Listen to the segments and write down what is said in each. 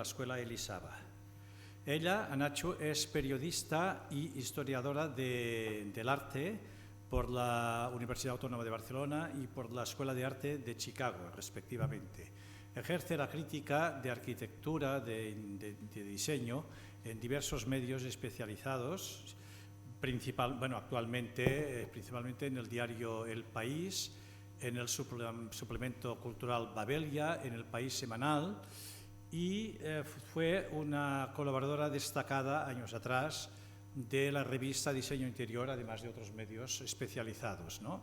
la Escuela Elisava. Ella, Nacho, es periodista y historiadora del arte por la Universidad Autónoma de Barcelona y por la Escuela de Arte de Chicago, respectivamente. Ejerce la crítica de arquitectura, de diseño, en diversos medios especializados, actualmente principalmente en el diario El País, en el suplemento cultural Babelia, en El País Semanal, y fue una colaboradora destacada años atrás de la revista Diseño Interior, además de otros medios especializados, ¿no?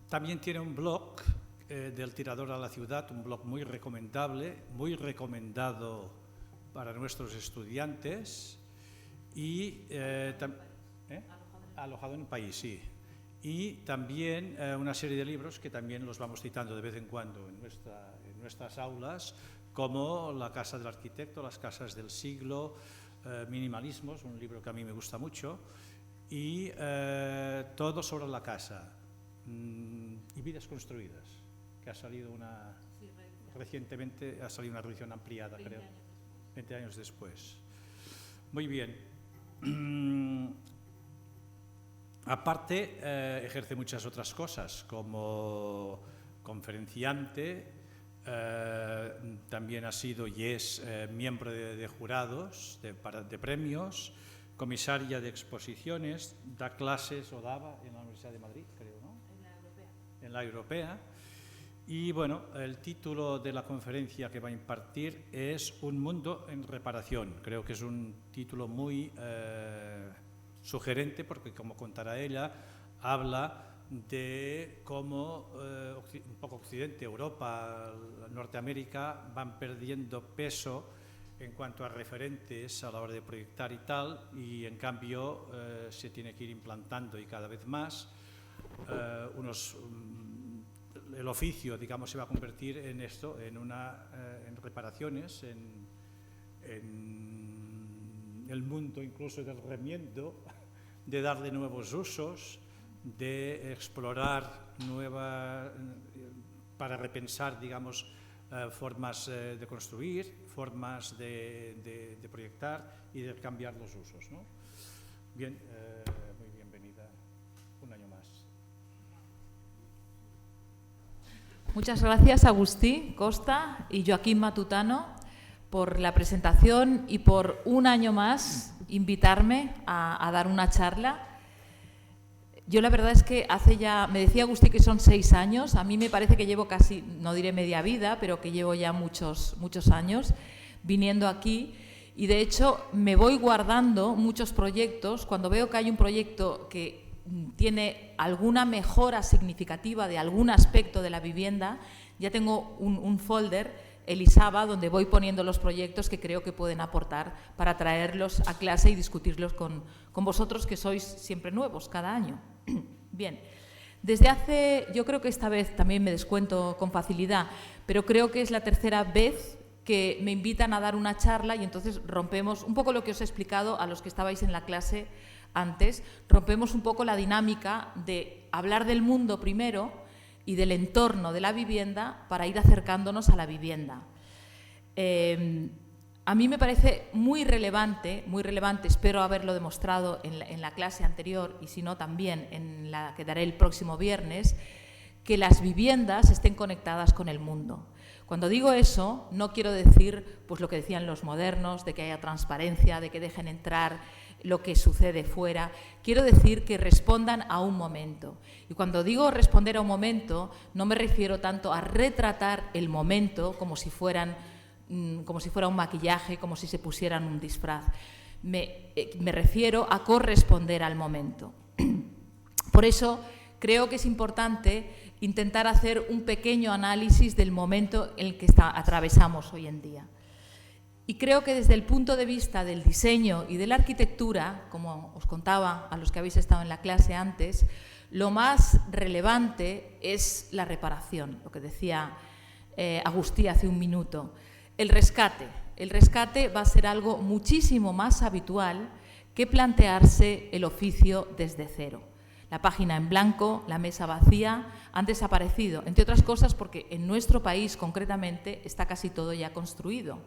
También tiene un blog del Tirador a la Ciudad, un blog muy recomendable, muy recomendado para nuestros estudiantes, y alojado en el país, sí. Y también una serie de libros que también los vamos citando de vez en cuando en nuestras aulas, como La Casa del Arquitecto, Las Casas del Siglo, Minimalismos, un libro que a mí me gusta mucho, y Todo sobre la casa, y Vidas Construidas, que ha salido recientemente ha salido una revisión ampliada, creo, 20 años después. Muy bien. Aparte, ejerce muchas otras cosas, como conferenciante, también ha sido y es miembro de jurados de premios, comisaria de exposiciones, da clases o daba en la Universidad de Madrid, creo, ¿no? En la Europea. En la Europea. Y bueno, el título de la conferencia que va a impartir es Un mundo en reparación. Creo que es un título muy sugerente, porque, como contará ella, habla de cómo un poco Occidente, Europa, Norteamérica van perdiendo peso en cuanto a referentes a la hora de proyectar y tal, y en cambio se tiene que ir implantando, y cada vez más el oficio, digamos, se va a convertir en esto, en reparaciones, en el mundo incluso del remiendo, de darle nuevos usos, de explorar para repensar, digamos, formas de construir, formas de proyectar y de cambiar los usos, ¿no? Bien, muy bienvenida un año más. Muchas gracias, Agustí Costa y Joaquín Matutano, por la presentación y por un año más invitarme a dar una charla. Yo la verdad es que me decía Agustí que son 6 años, a mí me parece que llevo casi, no diré media vida, pero que llevo ya muchos años viniendo aquí, y de hecho me voy guardando muchos proyectos. Cuando veo que hay un proyecto que tiene alguna mejora significativa de algún aspecto de la vivienda, ya tengo un folder Elisava donde voy poniendo los proyectos que creo que pueden aportar para traerlos a clase y discutirlos con vosotros, que sois siempre nuevos cada año. Bien, yo creo que esta vez también me descuento con facilidad, pero creo que es la tercera vez que me invitan a dar una charla, y entonces rompemos un poco lo que os he explicado a los que estabais en la clase antes, rompemos un poco la dinámica de hablar del mundo primero y del entorno de la vivienda para ir acercándonos a la vivienda. A mí me parece muy relevante, espero haberlo demostrado en la clase anterior, y si no también en la que daré el próximo viernes, que las viviendas estén conectadas con el mundo. Cuando digo eso, no quiero decir pues lo que decían los modernos, de que haya transparencia, de que dejen entrar lo que sucede fuera. Quiero decir que respondan a un momento. Y cuando digo responder a un momento, no me refiero tanto a retratar el momento como si fuera un maquillaje, como si se pusieran un disfraz. Me refiero a corresponder al momento. Por eso creo que es importante intentar hacer un pequeño análisis del momento en el que atravesamos hoy en día. Y creo que desde el punto de vista del diseño y de la arquitectura, como os contaba a los que habéis estado en la clase antes, lo más relevante es la reparación, lo que decía Agustí hace un minuto. El rescate va a ser algo muchísimo más habitual que plantearse el oficio desde cero. La página en blanco, la mesa vacía, han desaparecido, entre otras cosas porque en nuestro país concretamente está casi todo ya construido.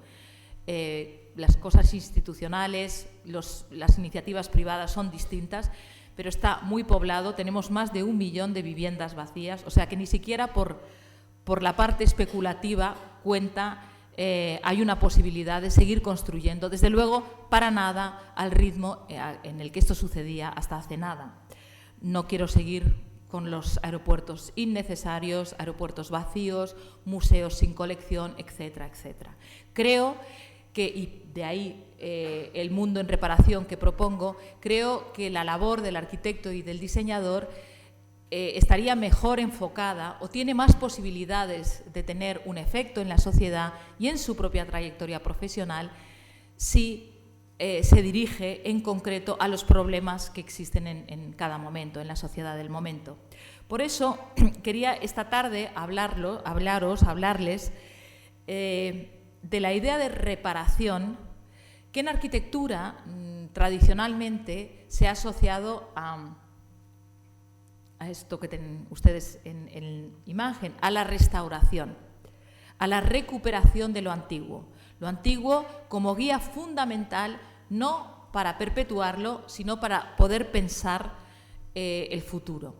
Las cosas institucionales, las iniciativas privadas son distintas, pero está muy poblado, tenemos más de 1 millón de viviendas vacías, o sea que ni siquiera por la parte especulativa cuenta, hay una posibilidad de seguir construyendo, desde luego para nada al ritmo en el que esto sucedía hasta hace nada. No quiero seguir con los aeropuertos innecesarios, aeropuertos vacíos, museos sin colección, etcétera, etcétera. Creo que, y de ahí el mundo en reparación que propongo, creo que la labor del arquitecto y del diseñador estaría mejor enfocada o tiene más posibilidades de tener un efecto en la sociedad y en su propia trayectoria profesional si se dirige en concreto a los problemas que existen en cada momento, en la sociedad del momento. Por eso quería esta tarde hablarles de la idea de reparación que en arquitectura tradicionalmente se ha asociado a esto que tienen ustedes en imagen, a la restauración, a la recuperación de lo antiguo como guía fundamental, no para perpetuarlo, sino para poder pensar el futuro.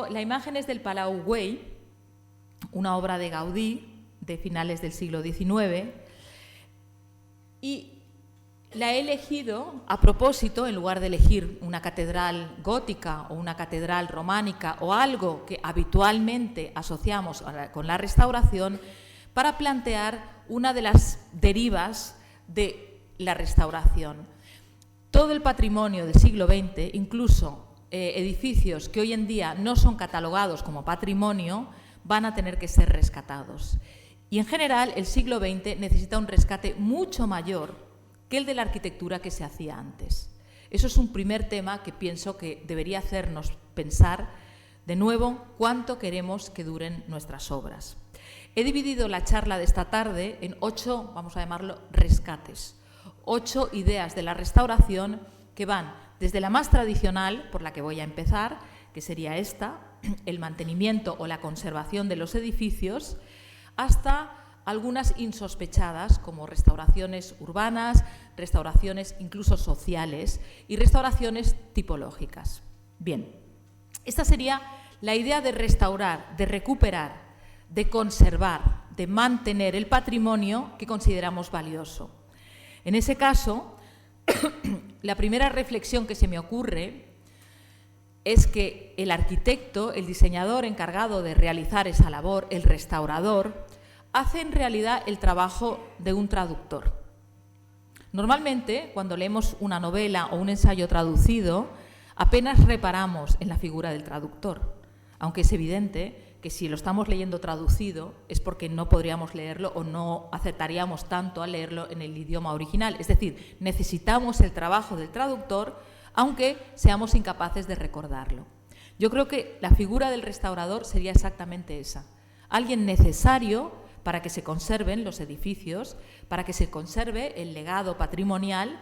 La imagen es del Palau Güell, una obra de Gaudí de finales del siglo XIX, y la he elegido a propósito, en lugar de elegir una catedral gótica o una catedral románica o algo que habitualmente asociamos con la restauración, para plantear una de las derivas de la restauración. Todo el patrimonio del siglo XX, incluso edificios que hoy en día no son catalogados como patrimonio, van a tener que ser rescatados. Y en general el siglo XX necesita un rescate mucho mayor que el de la arquitectura que se hacía antes. Eso es un primer tema que pienso que debería hacernos pensar de nuevo cuánto queremos que duren nuestras obras. He dividido la charla de esta tarde en 8, vamos a llamarlo, rescates. 8 ideas de la restauración que van desde la más tradicional, por la que voy a empezar, que sería esta, el mantenimiento o la conservación de los edificios, hasta algunas insospechadas, como restauraciones urbanas, restauraciones incluso sociales y restauraciones tipológicas. Bien, esta sería la idea de restaurar, de recuperar, de conservar, de mantener el patrimonio que consideramos valioso. En ese caso, la primera reflexión que se me ocurre es que el arquitecto, el diseñador encargado de realizar esa labor, el restaurador, hace en realidad el trabajo de un traductor. Normalmente, cuando leemos una novela o un ensayo traducido, apenas reparamos en la figura del traductor, aunque es evidente que si lo estamos leyendo traducido es porque no podríamos leerlo o no acertaríamos tanto a leerlo en el idioma original. Es decir, necesitamos el trabajo del traductor, aunque seamos incapaces de recordarlo. Yo creo que la figura del restaurador sería exactamente esa. Alguien necesario para que se conserven los edificios, para que se conserve el legado patrimonial,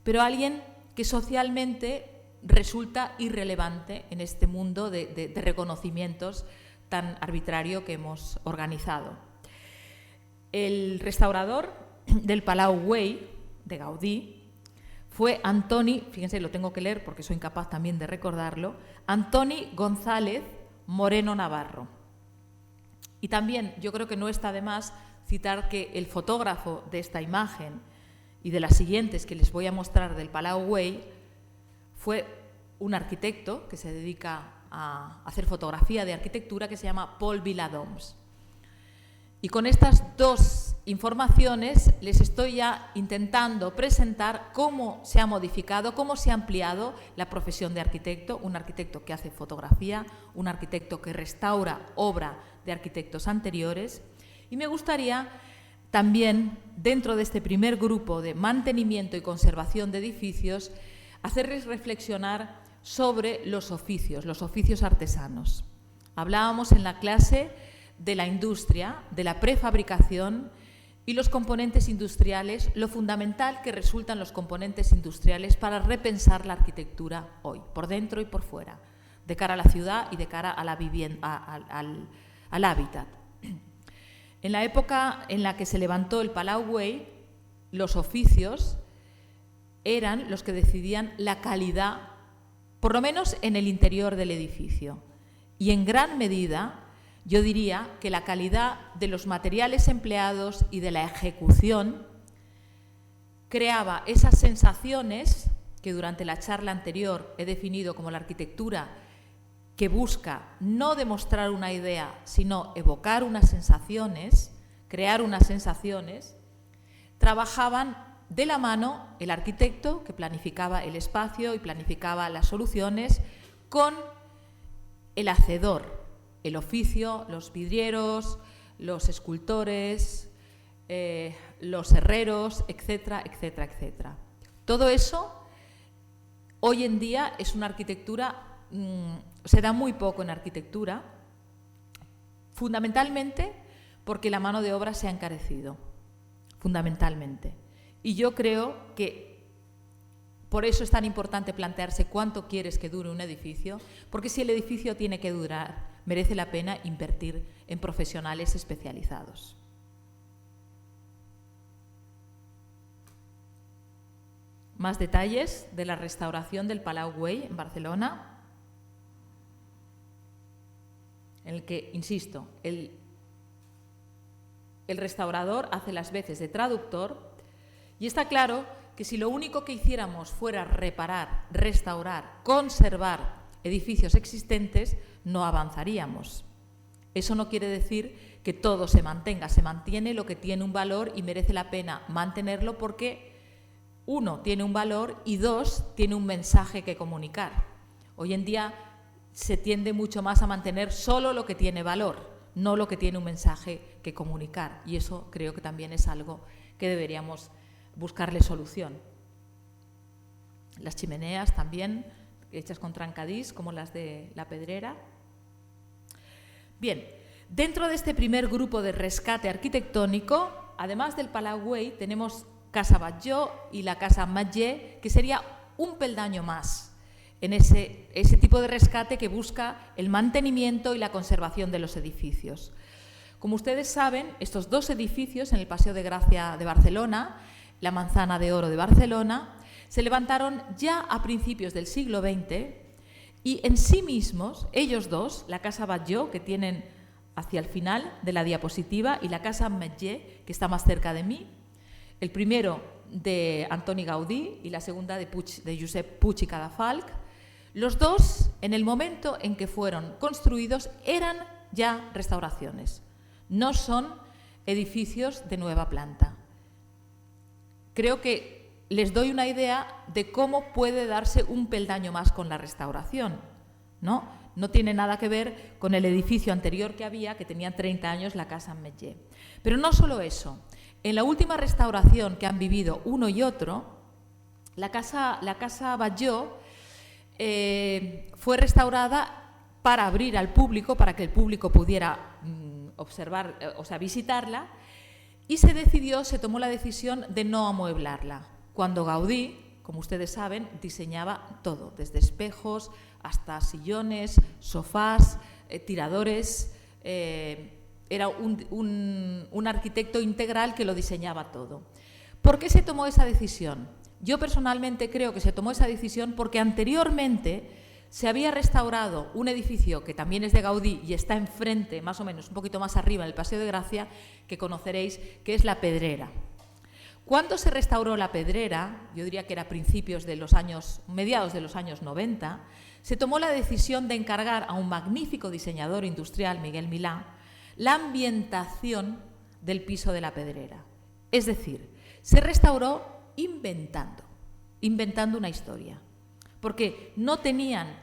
pero alguien que socialmente resulta irrelevante en este mundo de reconocimientos tan arbitrario que hemos organizado. El restaurador del Palau Güell, de Gaudí, fue Antoni, fíjense, lo tengo que leer porque soy incapaz también de recordarlo, Antoni González Moreno Navarro. Y también yo creo que no está de más citar que el fotógrafo de esta imagen y de las siguientes que les voy a mostrar del Palau Güell fue un arquitecto que se dedica a hacer fotografía de arquitectura que se llama Paul Viladoms. Y con estas dos informaciones les estoy ya intentando presentar cómo se ha modificado, cómo se ha ampliado la profesión de arquitecto, un arquitecto que hace fotografía, un arquitecto que restaura obra de arquitectos anteriores. Y me gustaría también, dentro de este primer grupo de mantenimiento y conservación de edificios, hacerles reflexionar sobre los oficios artesanos. Hablábamos en la clase de la industria, de la prefabricación y los componentes industriales, lo fundamental que resultan los componentes industriales para repensar la arquitectura hoy, por dentro y por fuera, de cara a la ciudad y de cara a la vivienda, al hábitat. En la época en la que se levantó el Palau Güell, los oficios eran los que decidían la calidad, por lo menos en el interior del edificio. Y en gran medida, yo diría que la calidad de los materiales empleados y de la ejecución creaba esas sensaciones que durante la charla anterior he definido como la arquitectura que busca no demostrar una idea, sino evocar unas sensaciones, crear unas sensaciones. Trabajaban de la mano el arquitecto, que planificaba el espacio y planificaba las soluciones, con el hacedor, el oficio, los vidrieros, los escultores, los herreros, etcétera, etcétera, etcétera. Todo eso hoy en día es una arquitectura, se da muy poco en arquitectura, fundamentalmente porque la mano de obra se ha encarecido, fundamentalmente. Y yo creo que por eso es tan importante plantearse cuánto quieres que dure un edificio, porque si el edificio tiene que durar, merece la pena invertir en profesionales especializados. Más detalles de la restauración del Palau Güell en Barcelona, en el que, insisto, el restaurador hace las veces de traductor, y está claro que si lo único que hiciéramos fuera reparar, restaurar, conservar edificios existentes, no avanzaríamos. Eso no quiere decir que todo se mantenga, se mantiene lo que tiene un valor y merece la pena mantenerlo porque, uno, tiene un valor y dos, tiene un mensaje que comunicar. Hoy en día se tiende mucho más a mantener solo lo que tiene valor, no lo que tiene un mensaje que comunicar, y eso creo que también es algo que deberíamos buscarle solución. Las chimeneas también, hechas con trancadís, como las de La Pedrera. Bien, dentro de este primer grupo de rescate arquitectónico, además del Palau Güell, tenemos Casa Batlló y la Casa Ametller, que sería un peldaño más en ese tipo de rescate que busca el mantenimiento y la conservación de los edificios. Como ustedes saben, estos dos edificios en el Paseo de Gracia de Barcelona, la Manzana de Oro de Barcelona, se levantaron ya a principios del siglo XX y en sí mismos, ellos dos, la Casa Batlló, que tienen hacia el final de la diapositiva, y la Casa Ametller, que está más cerca de mí, el primero de Antoni Gaudí y la segunda de Josep Puig i Cadafalch, los dos, en el momento en que fueron construidos, eran ya restauraciones, no son edificios de nueva planta. Creo que les doy una idea de cómo puede darse un peldaño más con la restauración, ¿no? No tiene nada que ver con el edificio anterior que había, que tenía 30 años, la Casa Ametller. Pero no solo eso. En la última restauración que han vivido uno y otro, la Casa Batlló fue restaurada para abrir al público, para que el público pudiera observar, visitarla, y se tomó la decisión de no amueblarla. Cuando Gaudí, como ustedes saben, diseñaba todo, desde espejos hasta sillones, sofás, tiradores. Era un arquitecto integral que lo diseñaba todo. ¿Por qué se tomó esa decisión? Yo personalmente creo que se tomó esa decisión porque anteriormente se había restaurado un edificio que también es de Gaudí y está enfrente, más o menos, un poquito más arriba, en el Paseo de Gracia, que conoceréis, que es La Pedrera. Cuando se restauró La Pedrera, yo diría que era mediados de los años 90, se tomó la decisión de encargar a un magnífico diseñador industrial, Miguel Milá, la ambientación del piso de La Pedrera. Es decir, se restauró inventando una historia, porque no tenían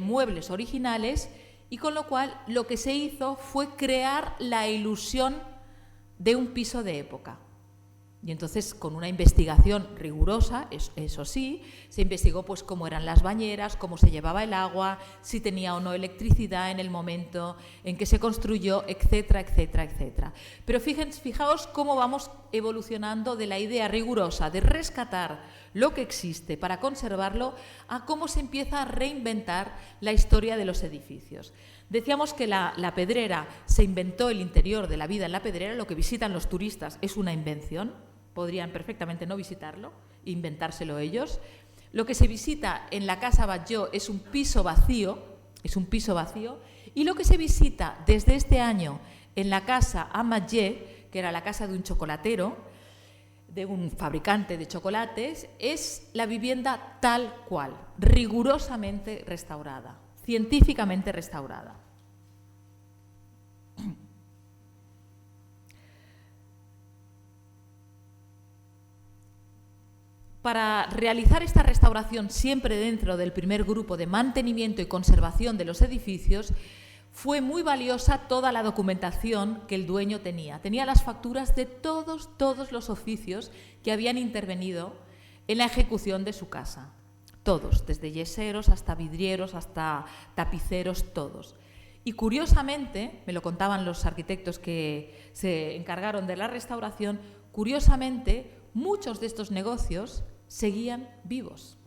muebles originales y con lo cual lo que se hizo fue crear la ilusión de un piso de época. Y entonces, con una investigación rigurosa, eso sí, se investigó pues cómo eran las bañeras, cómo se llevaba el agua, si tenía o no electricidad en el momento en que se construyó, etcétera, etcétera, etcétera. Pero fijaos cómo vamos evolucionando de la idea rigurosa de rescatar lo que existe para conservarlo a cómo se empieza a reinventar la historia de los edificios. Decíamos que la pedrera se inventó, el interior de la vida en la pedrera, lo que visitan los turistas es una invención. Podrían perfectamente no visitarlo, inventárselo ellos. Lo que se visita en la Casa Batlló es un piso vacío, y lo que se visita desde este año en la Casa Amatller, que era la casa de un chocolatero, de un fabricante de chocolates, es la vivienda tal cual, rigurosamente restaurada, científicamente restaurada. Para realizar esta restauración, siempre dentro del primer grupo de mantenimiento y conservación de los edificios, fue muy valiosa toda la documentación que el dueño tenía. Tenía las facturas de todos los oficios que habían intervenido en la ejecución de su casa. Todos, desde yeseros hasta vidrieros, hasta tapiceros, todos. Y curiosamente, me lo contaban los arquitectos que se encargaron de la restauración, curiosamente, muchos de estos negocios seguían vivos.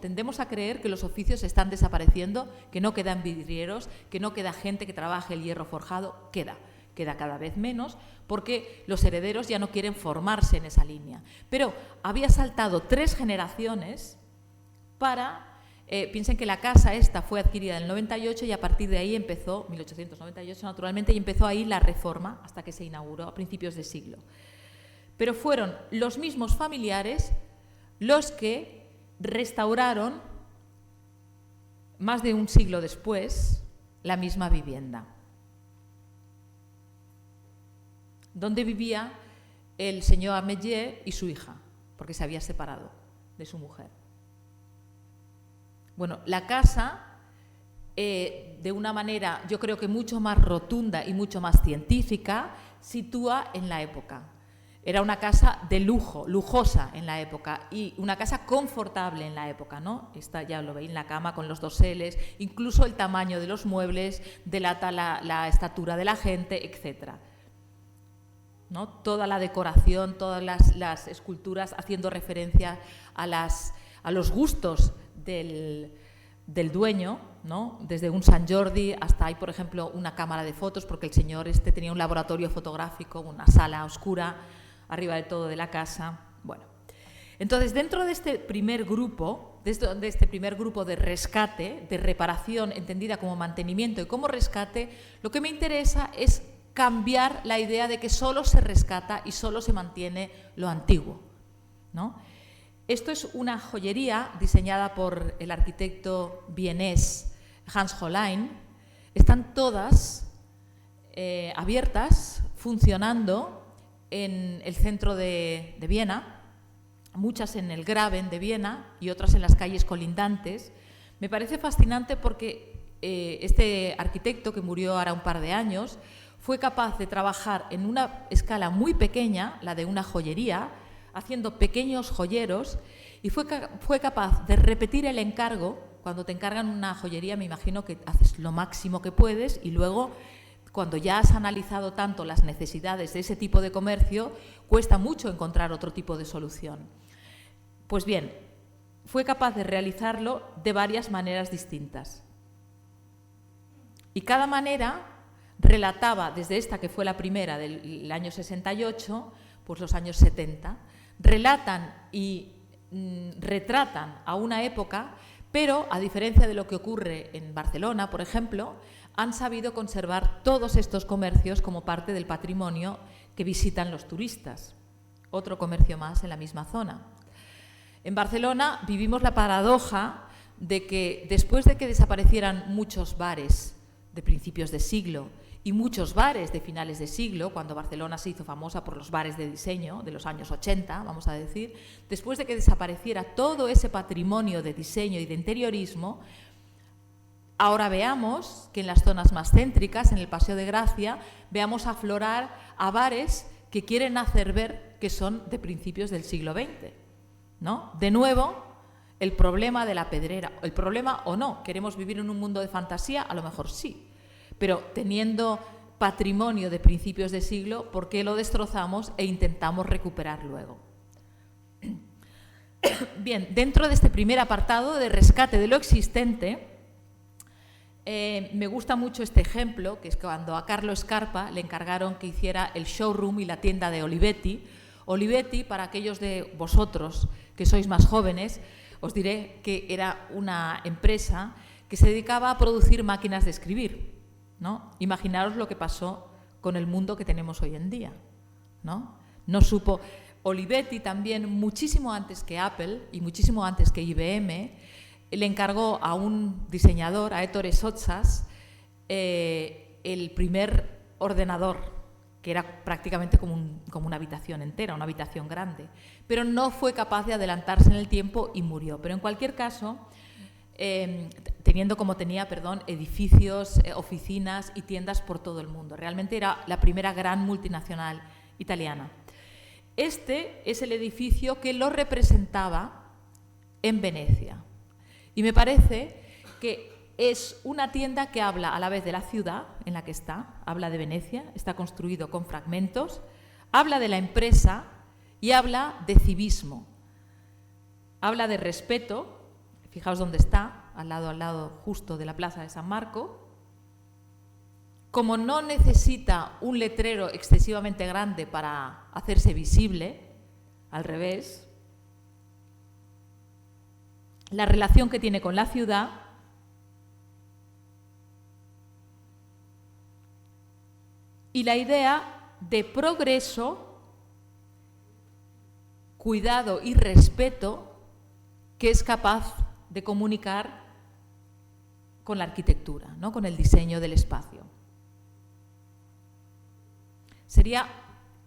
Tendemos a creer que los oficios están desapareciendo, que no quedan vidrieros, que no queda gente que trabaje el hierro forjado. Queda cada vez menos, porque los herederos ya no quieren formarse en esa línea. Pero había saltado 3 generaciones para... piensen que la casa esta fue adquirida en el 98 y a partir de ahí empezó, 1898 naturalmente, y empezó ahí la reforma hasta que se inauguró a principios de siglo. Pero fueron los mismos familiares los que restauraron, más de un siglo después, la misma vivienda, donde vivía el señor Amatller y su hija, porque se había separado de su mujer. Bueno, la casa, de una manera, yo creo que mucho más rotunda y mucho más científica, sitúa en la época. Era una casa de lujo, lujosa en la época, y una casa confortable en la época, ¿no? Esta ya lo veis en la cama con los doseles, incluso el tamaño de los muebles delata la estatura de la gente, etc. ¿No? Toda la decoración, todas las esculturas haciendo referencia a los gustos del dueño, ¿no? Desde un Sant Jordi hasta hay, por ejemplo, una cámara de fotos, porque el señor tenía un laboratorio fotográfico, una sala oscura arriba de todo de la casa. Bueno, entonces dentro de este primer grupo, de rescate, de reparación entendida como mantenimiento y como rescate, lo que me interesa es cambiar la idea de que solo se rescata y solo se mantiene lo antiguo, ¿no? Esto es una joyería diseñada por el arquitecto vienés Hans Hollein. Están todas abiertas, funcionando en el centro de Viena, muchas en el Graben de Viena y otras en las calles colindantes. Me parece fascinante porque este arquitecto, que murió ahora un par de años, fue capaz de trabajar en una escala muy pequeña, la de una joyería, haciendo pequeños joyeros, y fue capaz de repetir el encargo. Cuando te encargan una joyería, me imagino que haces lo máximo que puedes y luego, cuando ya has analizado tanto las necesidades de ese tipo de comercio, cuesta mucho encontrar otro tipo de solución. Pues bien, fue capaz de realizarlo de varias maneras distintas. Y cada manera relataba, desde esta que fue la primera del año 68, pues los años 70, relatan y retratan a una época, pero a diferencia de lo que ocurre en Barcelona, por ejemplo, han sabido conservar todos estos comercios como parte del patrimonio que visitan los turistas. Otro comercio más en la misma zona. En Barcelona vivimos la paradoja de que después de que desaparecieran muchos bares de principios de siglo y muchos bares de finales de siglo, cuando Barcelona se hizo famosa por los bares de diseño de los años 80, vamos a decir, después de que desapareciera todo ese patrimonio de diseño y de interiorismo, ahora veamos que en las zonas más céntricas, en el Paseo de Gracia, veamos aflorar a bares que quieren hacer ver que son de principios del siglo XX, ¿no? De nuevo, el problema de la pedrera, el problema o no, queremos vivir en un mundo de fantasía, a lo mejor sí, pero teniendo patrimonio de principios de siglo, ¿por qué lo destrozamos e intentamos recuperar luego? Bien, dentro de este primer apartado de rescate de lo existente, me gusta mucho este ejemplo, que es cuando a Carlo Scarpa le encargaron que hiciera el showroom y la tienda de Olivetti. Olivetti, para aquellos de vosotros que sois más jóvenes, os diré que era una empresa que se dedicaba a producir máquinas de escribir, ¿no? Imaginaros lo que pasó con el mundo que tenemos hoy en día, ¿no? No supo... Olivetti también, muchísimo antes que Apple y muchísimo antes que IBM, le encargó a un diseñador, a Ettore Sottsass, el primer ordenador, que era prácticamente como una habitación entera, una habitación grande. Pero no fue capaz de adelantarse en el tiempo y murió. Pero en cualquier caso, teniendo como tenía, edificios, oficinas y tiendas por todo el mundo. Realmente era la primera gran multinacional italiana. Este es el edificio que lo representaba en Venecia. Y me parece que es una tienda que habla a la vez de la ciudad en la que está, habla de Venecia, está construido con fragmentos, habla de la empresa y habla de civismo. Habla de respeto, fijaos dónde está, al lado justo de la Plaza de San Marco. Como no necesita un letrero excesivamente grande para hacerse visible, al revés, la relación que tiene con la ciudad y la idea de progreso, cuidado y respeto que es capaz de comunicar con la arquitectura, ¿no? Con el diseño del espacio. Sería,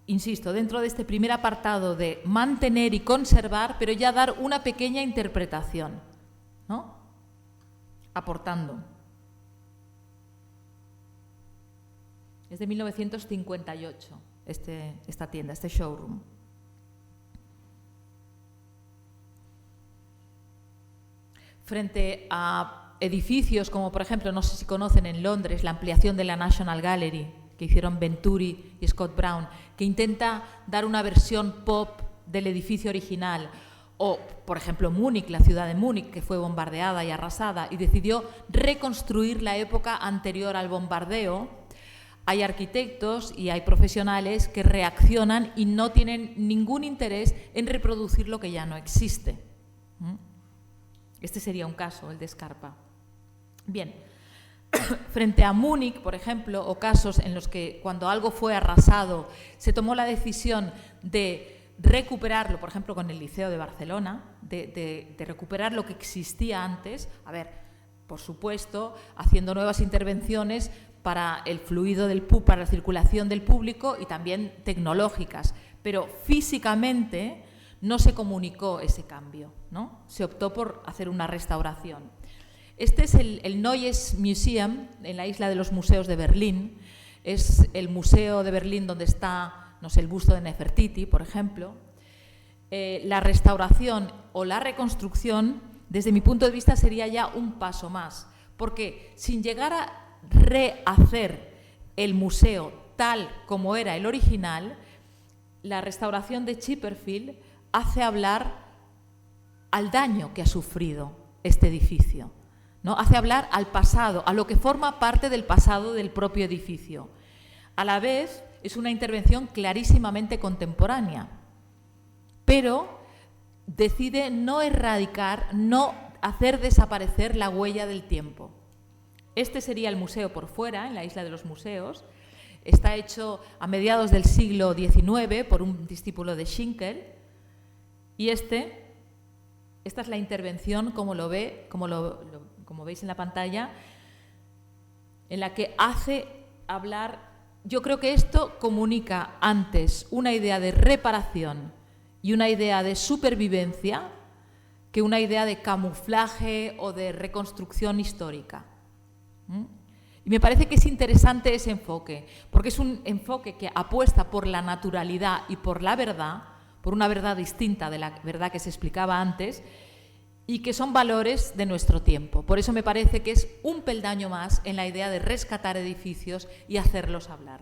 insisto, dentro de este primer apartado de mantener y conservar, pero ya dar una pequeña interpretación, ¿no? Aportando. Es de 1958 esta tienda, este showroom. Frente a edificios como, por ejemplo, no sé si conocen en Londres, la ampliación de la National Gallery, que hicieron Venturi y Scott Brown, que intenta dar una versión pop del edificio original. O, por ejemplo, Múnich, la ciudad de Múnich, que fue bombardeada y arrasada y decidió reconstruir la época anterior al bombardeo. Hay arquitectos y hay profesionales que reaccionan y no tienen ningún interés en reproducir lo que ya no existe. Este sería un caso, el de Scarpa. Bien. Frente a Múnich, por ejemplo, o casos en los que cuando algo fue arrasado se tomó la decisión de recuperarlo, por ejemplo, con el Liceo de Barcelona, de recuperar lo que existía antes, a ver, por supuesto, haciendo nuevas intervenciones para el fluido del público, para la circulación del público y también tecnológicas, pero físicamente no se comunicó ese cambio, ¿no? Se optó por hacer una restauración. Este es el Neues Museum, en la isla de los museos de Berlín. Es el museo de Berlín donde está, no sé, el busto de Nefertiti, por ejemplo. La restauración o la reconstrucción, desde mi punto de vista, sería ya un paso más, porque sin llegar a rehacer el museo tal como era el original, la restauración de Chipperfield hace hablar al daño que ha sufrido este edificio, ¿no? Hace hablar al pasado, a lo que forma parte del pasado del propio edificio. A la vez, es una intervención clarísimamente contemporánea, pero decide no erradicar, no hacer desaparecer la huella del tiempo. Este sería el museo por fuera, en la isla de los museos. Está hecho a mediados del siglo XIX por un discípulo de Schinkel. Y esta es la intervención, como veis en la pantalla, en la que hace hablar. Yo creo que esto comunica antes una idea de reparación y una idea de supervivencia que una idea de camuflaje o de reconstrucción histórica. Y me parece que es interesante ese enfoque, porque es un enfoque que apuesta por la naturalidad y por la verdad, por una verdad distinta de la verdad que se explicaba antes, y que son valores de nuestro tiempo. Por eso me parece que es un peldaño más en la idea de rescatar edificios y hacerlos hablar.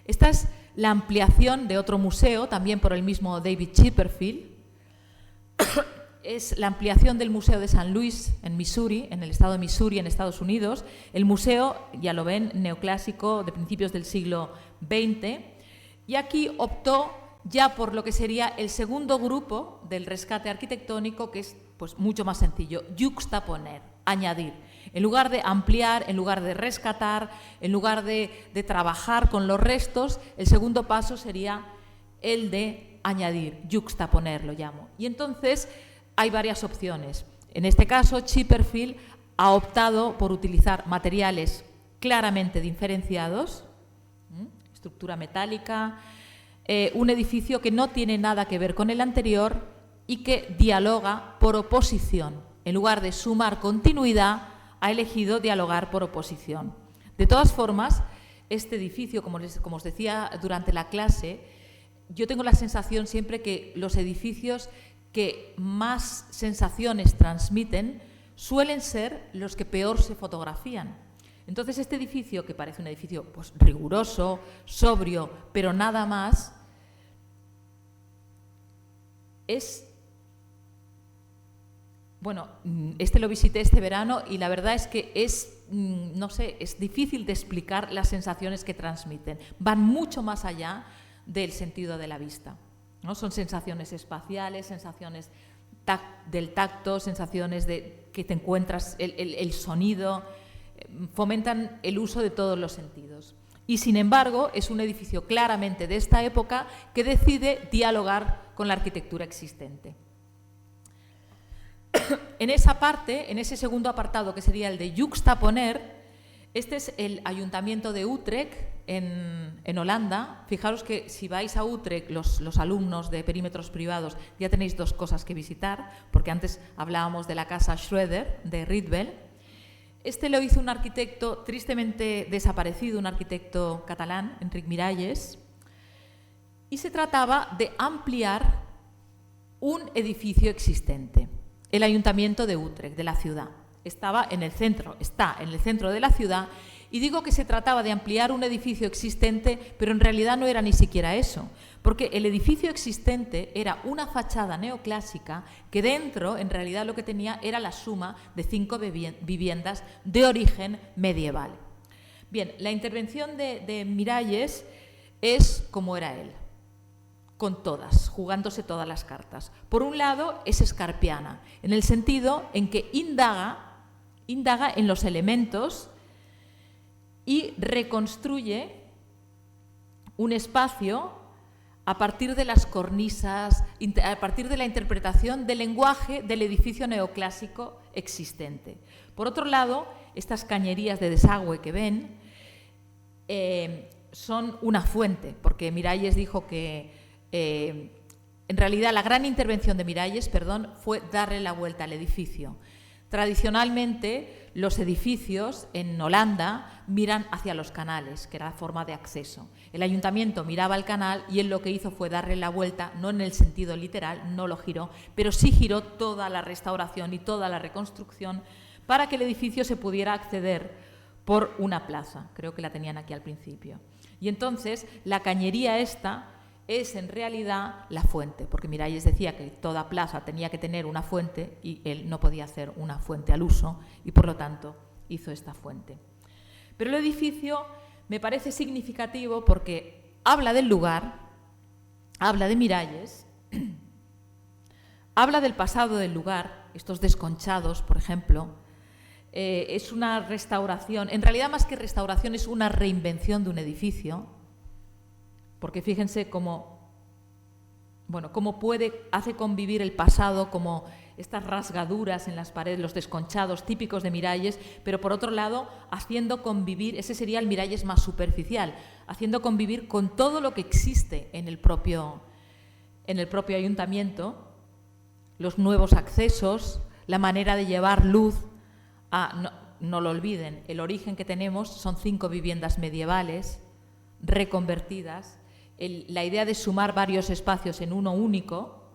Esta es la ampliación de otro museo, también por el mismo David Chipperfield. Es la ampliación del Museo de San Luis en Missouri, en el estado de Missouri, en Estados Unidos. El museo, ya lo ven, neoclásico de principios del siglo XX. Y aquí optó ya por lo que sería el segundo grupo del rescate arquitectónico, que es pues, mucho más sencillo, yuxtaponer, añadir. En lugar de ampliar, en lugar de rescatar, en lugar de trabajar con los restos, el segundo paso sería el de añadir, yuxtaponer lo llamo. Y entonces hay varias opciones. En este caso, Chipperfield ha optado por utilizar materiales claramente diferenciados, estructura metálica, un edificio que no tiene nada que ver con el anterior y que dialoga por oposición. En lugar de sumar continuidad, ha elegido dialogar por oposición. De todas formas, este edificio, como os decía durante la clase, yo tengo la sensación siempre que los edificios que más sensaciones transmiten suelen ser los que peor se fotografían. Entonces, este edificio, que parece un edificio pues, riguroso, sobrio, pero nada más, es... Bueno, este lo visité este verano y la verdad es que es, no sé, es difícil de explicar las sensaciones que transmiten. Van mucho más allá del sentido de la vista, ¿no? Son sensaciones espaciales, sensaciones del tacto, sensaciones de que te encuentras, el sonido, fomentan el uso de todos los sentidos. Y sin embargo, es un edificio claramente de esta época que decide dialogar con la arquitectura existente. En esa parte, en ese segundo apartado que sería el de yuxtaponer, este es el Ayuntamiento de Utrecht en Holanda. Fijaros que si vais a Utrecht, los alumnos de perímetros privados, ya tenéis dos cosas que visitar, porque antes hablábamos de la casa Schroeder de Rietveld. Este lo hizo un arquitecto tristemente desaparecido, un arquitecto catalán, Enric Miralles, y se trataba de ampliar un edificio existente. El Ayuntamiento de Utrecht, de la ciudad. Está en el centro de la ciudad, y digo que se trataba de ampliar un edificio existente, pero en realidad no era ni siquiera eso, porque el edificio existente era una fachada neoclásica que dentro, en realidad, lo que tenía era la suma de 5 viviendas de origen medieval. Bien, la intervención de Miralles es como era él, con todas, jugándose todas las cartas. Por un lado, es escarpiana, en el sentido en que indaga en los elementos y reconstruye un espacio a partir de las cornisas, a partir de la interpretación del lenguaje del edificio neoclásico existente. Por otro lado, estas cañerías de desagüe que ven son una fuente, porque Miralles dijo que en realidad la gran intervención de Miralles, fue darle la vuelta al edificio. Tradicionalmente, los edificios en Holanda miran hacia los canales, que era la forma de acceso. El ayuntamiento miraba al canal y él lo que hizo fue darle la vuelta, no en el sentido literal, no lo giró, pero sí giró toda la restauración y toda la reconstrucción para que el edificio se pudiera acceder por una plaza. Creo que la tenían aquí al principio. Y entonces, la cañería esta es en realidad la fuente, porque Miralles decía que toda plaza tenía que tener una fuente y él no podía hacer una fuente al uso y por lo tanto hizo esta fuente. Pero el edificio me parece significativo porque habla del lugar, habla de Miralles, habla del pasado del lugar, estos desconchados, por ejemplo. Es una restauración, en realidad más que restauración es una reinvención de un edificio, porque fíjense cómo hace convivir el pasado, como estas rasgaduras en las paredes, los desconchados típicos de Miralles, pero por otro lado haciendo convivir, ese sería el Miralles más superficial, haciendo convivir con todo lo que existe en el propio ayuntamiento, los nuevos accesos, la manera de llevar luz no lo olviden, el origen que tenemos son 5 viviendas medievales reconvertidas. La idea de sumar varios espacios en uno único,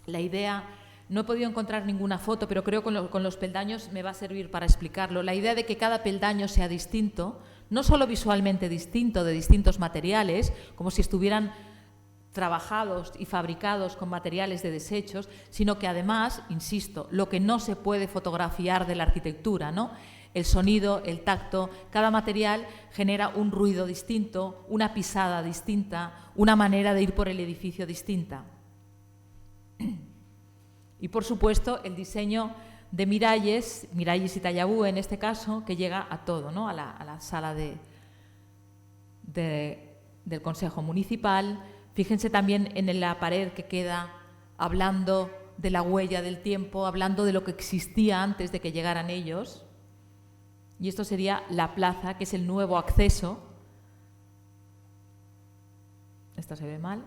la idea, no he podido encontrar ninguna foto, pero creo que con los peldaños me va a servir para explicarlo, la idea de que cada peldaño sea distinto, no solo visualmente distinto, de distintos materiales, como si estuvieran trabajados y fabricados con materiales de desechos, sino que además, insisto, lo que no se puede fotografiar de la arquitectura, ¿no? El sonido, el tacto, cada material genera un ruido distinto, una pisada distinta, una manera de ir por el edificio distinta. Y por supuesto el diseño de Miralles y Tallabú en este caso, que llega a todo, ¿no? a la sala del Consejo Municipal. Fíjense también en la pared que queda hablando de la huella del tiempo, hablando de lo que existía antes de que llegaran ellos. Y esto sería la plaza, que es el nuevo acceso. Esta se ve mal.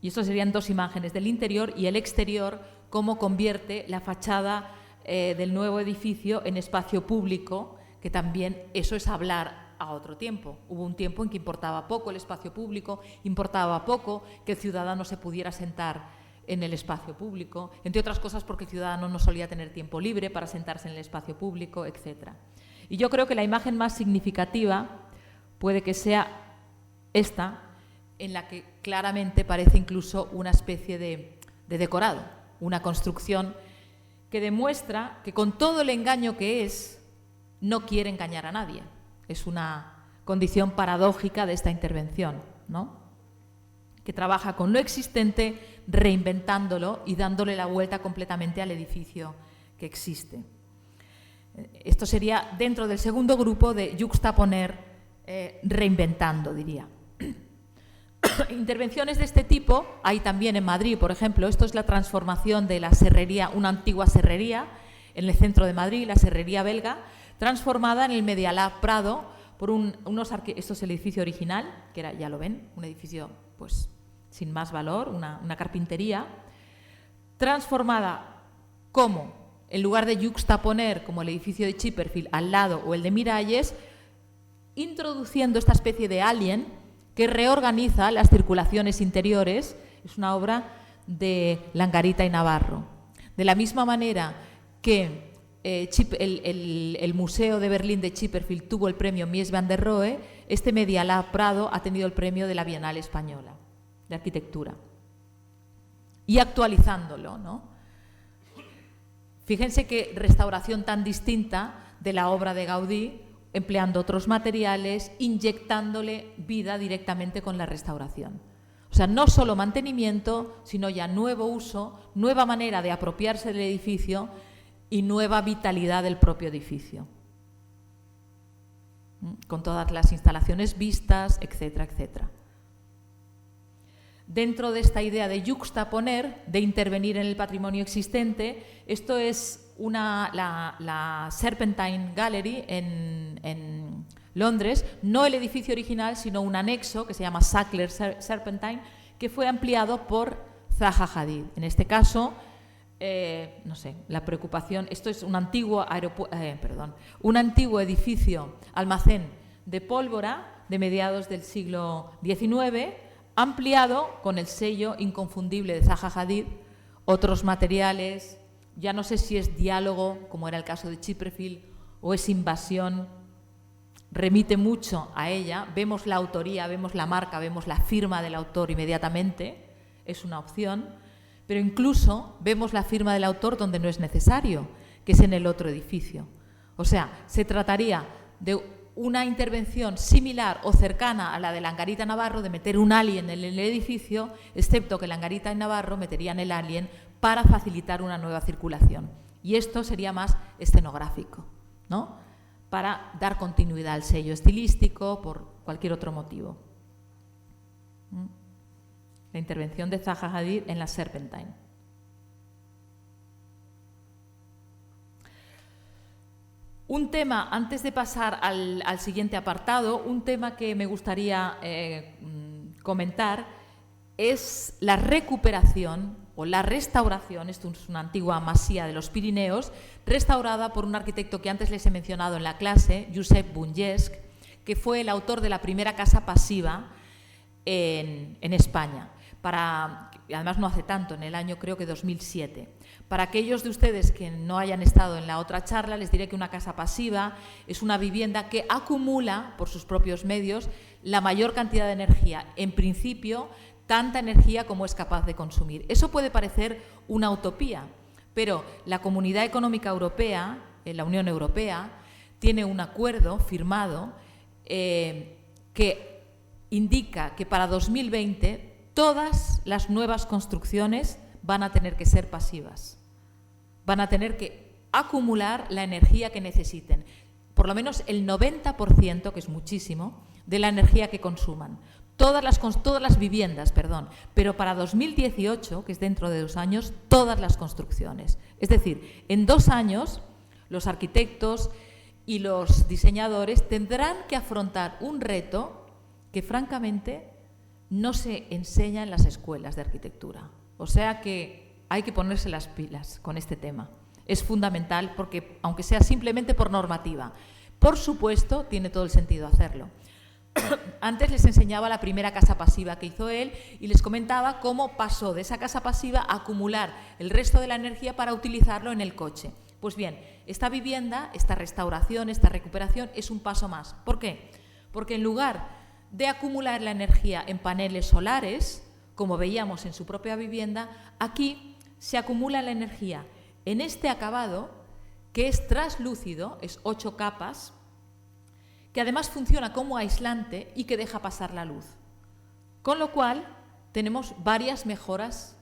Y esto serían 2 imágenes del interior y el exterior, cómo convierte la fachada del nuevo edificio en espacio público, que también eso es hablar a otro tiempo. Hubo un tiempo en que importaba poco el espacio público, importaba poco que el ciudadano se pudiera sentar en el espacio público, entre otras cosas porque el ciudadano no solía tener tiempo libre para sentarse en el espacio público, etc. Y yo creo que la imagen más significativa puede que sea esta, en la que claramente parece incluso una especie de decorado, una construcción que demuestra que con todo el engaño que es, no quiere engañar a nadie. Es una condición paradójica de esta intervención, ¿no? Que trabaja con lo existente, reinventándolo y dándole la vuelta completamente al edificio que existe. Esto sería dentro del segundo grupo de yuxtaponer, reinventando, diría. Intervenciones de este tipo hay también en Madrid, por ejemplo. Esto es la transformación de la serrería, una antigua serrería en el centro de Madrid, la serrería belga, transformada en el Media Lab Prado por esto es el edificio original, que era, ya lo ven, un edificio pues sin más valor, una carpintería, transformada como, en lugar de yuxtaponer como el edificio de Chipperfield al lado o el de Miralles, introduciendo esta especie de alien que reorganiza las circulaciones interiores. Es una obra de Langarita y Navarro. De la misma manera que el Museo de Berlín de Chipperfield tuvo el premio Mies van der Rohe, este Media Lab Prado ha tenido el premio de la Bienal Española de Arquitectura. Y actualizándolo, ¿no? Fíjense qué restauración tan distinta de la obra de Gaudí, empleando otros materiales, inyectándole vida directamente con la restauración. O sea, no solo mantenimiento, sino ya nuevo uso, nueva manera de apropiarse del edificio y nueva vitalidad del propio edificio, con todas las instalaciones vistas, etcétera, etcétera. Dentro de esta idea de yuxtaponer, de intervenir en el patrimonio existente, esto es la Serpentine Gallery en Londres, no el edificio original, sino un anexo que se llama Sackler Serpentine, que fue ampliado por Zaha Hadid. En este caso, no sé, la preocupación, esto es un antiguo edificio, almacén de pólvora de mediados del siglo XIX, ampliado con el sello inconfundible de Zaha Hadid, otros materiales, ya no sé si es diálogo, como era el caso de Chipperfield, o es invasión, remite mucho a ella, vemos la autoría, vemos la marca, vemos la firma del autor inmediatamente, es una opción, pero incluso vemos la firma del autor donde no es necesario, que es en el otro edificio. O sea, se trataría de una intervención similar o cercana a la de Langarita y Navarro, de meter un alien en el edificio, excepto que Langarita y Navarro meterían el alien para facilitar una nueva circulación. Y esto sería más escenográfico, ¿no? Para dar continuidad al sello estilístico, por cualquier otro motivo. La intervención de Zaha Hadid en la Serpentine. Un tema, antes de pasar al siguiente apartado, un tema que me gustaría comentar es la recuperación o la restauración, esto es una antigua masía de los Pirineos, restaurada por un arquitecto que antes les he mencionado en la clase, Josep Bungesc, que fue el autor de la primera casa pasiva en España. Además no hace tanto, en el año creo que 2007. Para aquellos de ustedes que no hayan estado en la otra charla, les diré que una casa pasiva es una vivienda que acumula por sus propios medios la mayor cantidad de energía. En principio, tanta energía como es capaz de consumir. Eso puede parecer una utopía, pero la Comunidad Económica Europea, la Unión Europea, tiene un acuerdo firmado que indica que para 2020 todas las nuevas construcciones van a tener que ser pasivas. Van a tener que acumular la energía que necesiten. Por lo menos el 90%, que es muchísimo, de la energía que consuman. Todas las viviendas, perdón, pero para 2018, que es dentro de 2 años, todas las construcciones. Es decir, en 2 años los arquitectos y los diseñadores tendrán que afrontar un reto que francamente no se enseña en las escuelas de arquitectura. O sea que hay que ponerse las pilas con este tema. Es fundamental porque, aunque sea simplemente por normativa, por supuesto, tiene todo el sentido hacerlo. Antes les enseñaba la primera casa pasiva que hizo él y les comentaba cómo pasó de esa casa pasiva a acumular el resto de la energía para utilizarlo en el coche. Pues bien, esta vivienda, esta restauración, esta recuperación es un paso más. ¿Por qué? Porque en lugar de acumular la energía en paneles solares, como veíamos en su propia vivienda, aquí se acumula la energía en este acabado que es translúcido, es 8 capas, que además funciona como aislante y que deja pasar la luz. Con lo cual, tenemos varias mejoras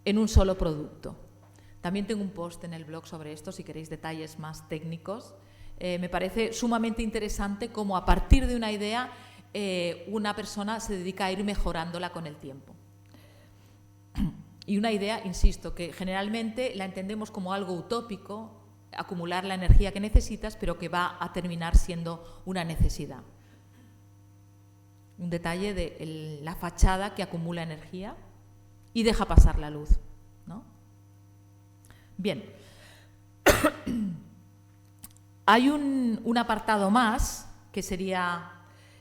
en un solo producto. También tengo un post en el blog sobre esto, si queréis detalles más técnicos. Me parece sumamente interesante cómo a partir de una idea una persona se dedica a ir mejorándola con el tiempo. Y una idea, insisto, que generalmente la entendemos como algo utópico, acumular la energía que necesitas, pero que va a terminar siendo una necesidad. Un detalle de la fachada que acumula energía y deja pasar la luz, ¿no? Bien. Hay un apartado más, que sería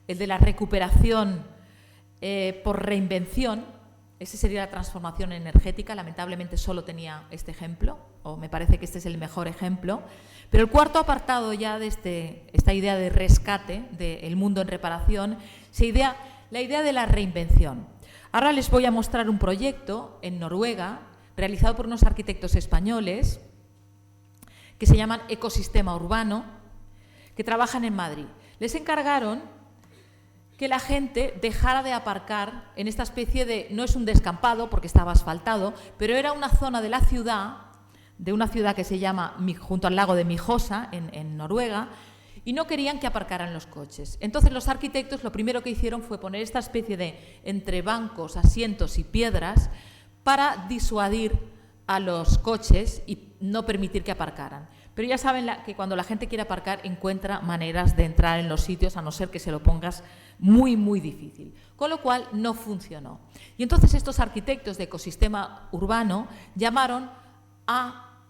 el de la recuperación por reinvención. Esa sería la transformación energética. Lamentablemente solo tenía este ejemplo, o me parece que este es el mejor ejemplo. Pero el cuarto apartado ya de esta idea de rescate del mundo en reparación, la idea de la reinvención. Ahora les voy a mostrar un proyecto en Noruega, realizado por unos arquitectos españoles, que se llaman Ecosistema Urbano, que trabajan en Madrid. Les encargaron que la gente dejara de aparcar en esta especie de, no es un descampado porque estaba asfaltado, pero era una zona de la ciudad, de una ciudad que se llama junto al lago de Mijosa, en Noruega, y no querían que aparcaran los coches. Entonces los arquitectos lo primero que hicieron fue poner esta especie de entre bancos, asientos y piedras para disuadir a los coches y no permitir que aparcaran. Pero ya saben que cuando la gente quiere aparcar encuentra maneras de entrar en los sitios, a no ser que se lo pongas muy, muy difícil. Con lo cual no funcionó. Y entonces estos arquitectos de Ecosistema Urbano llamaron a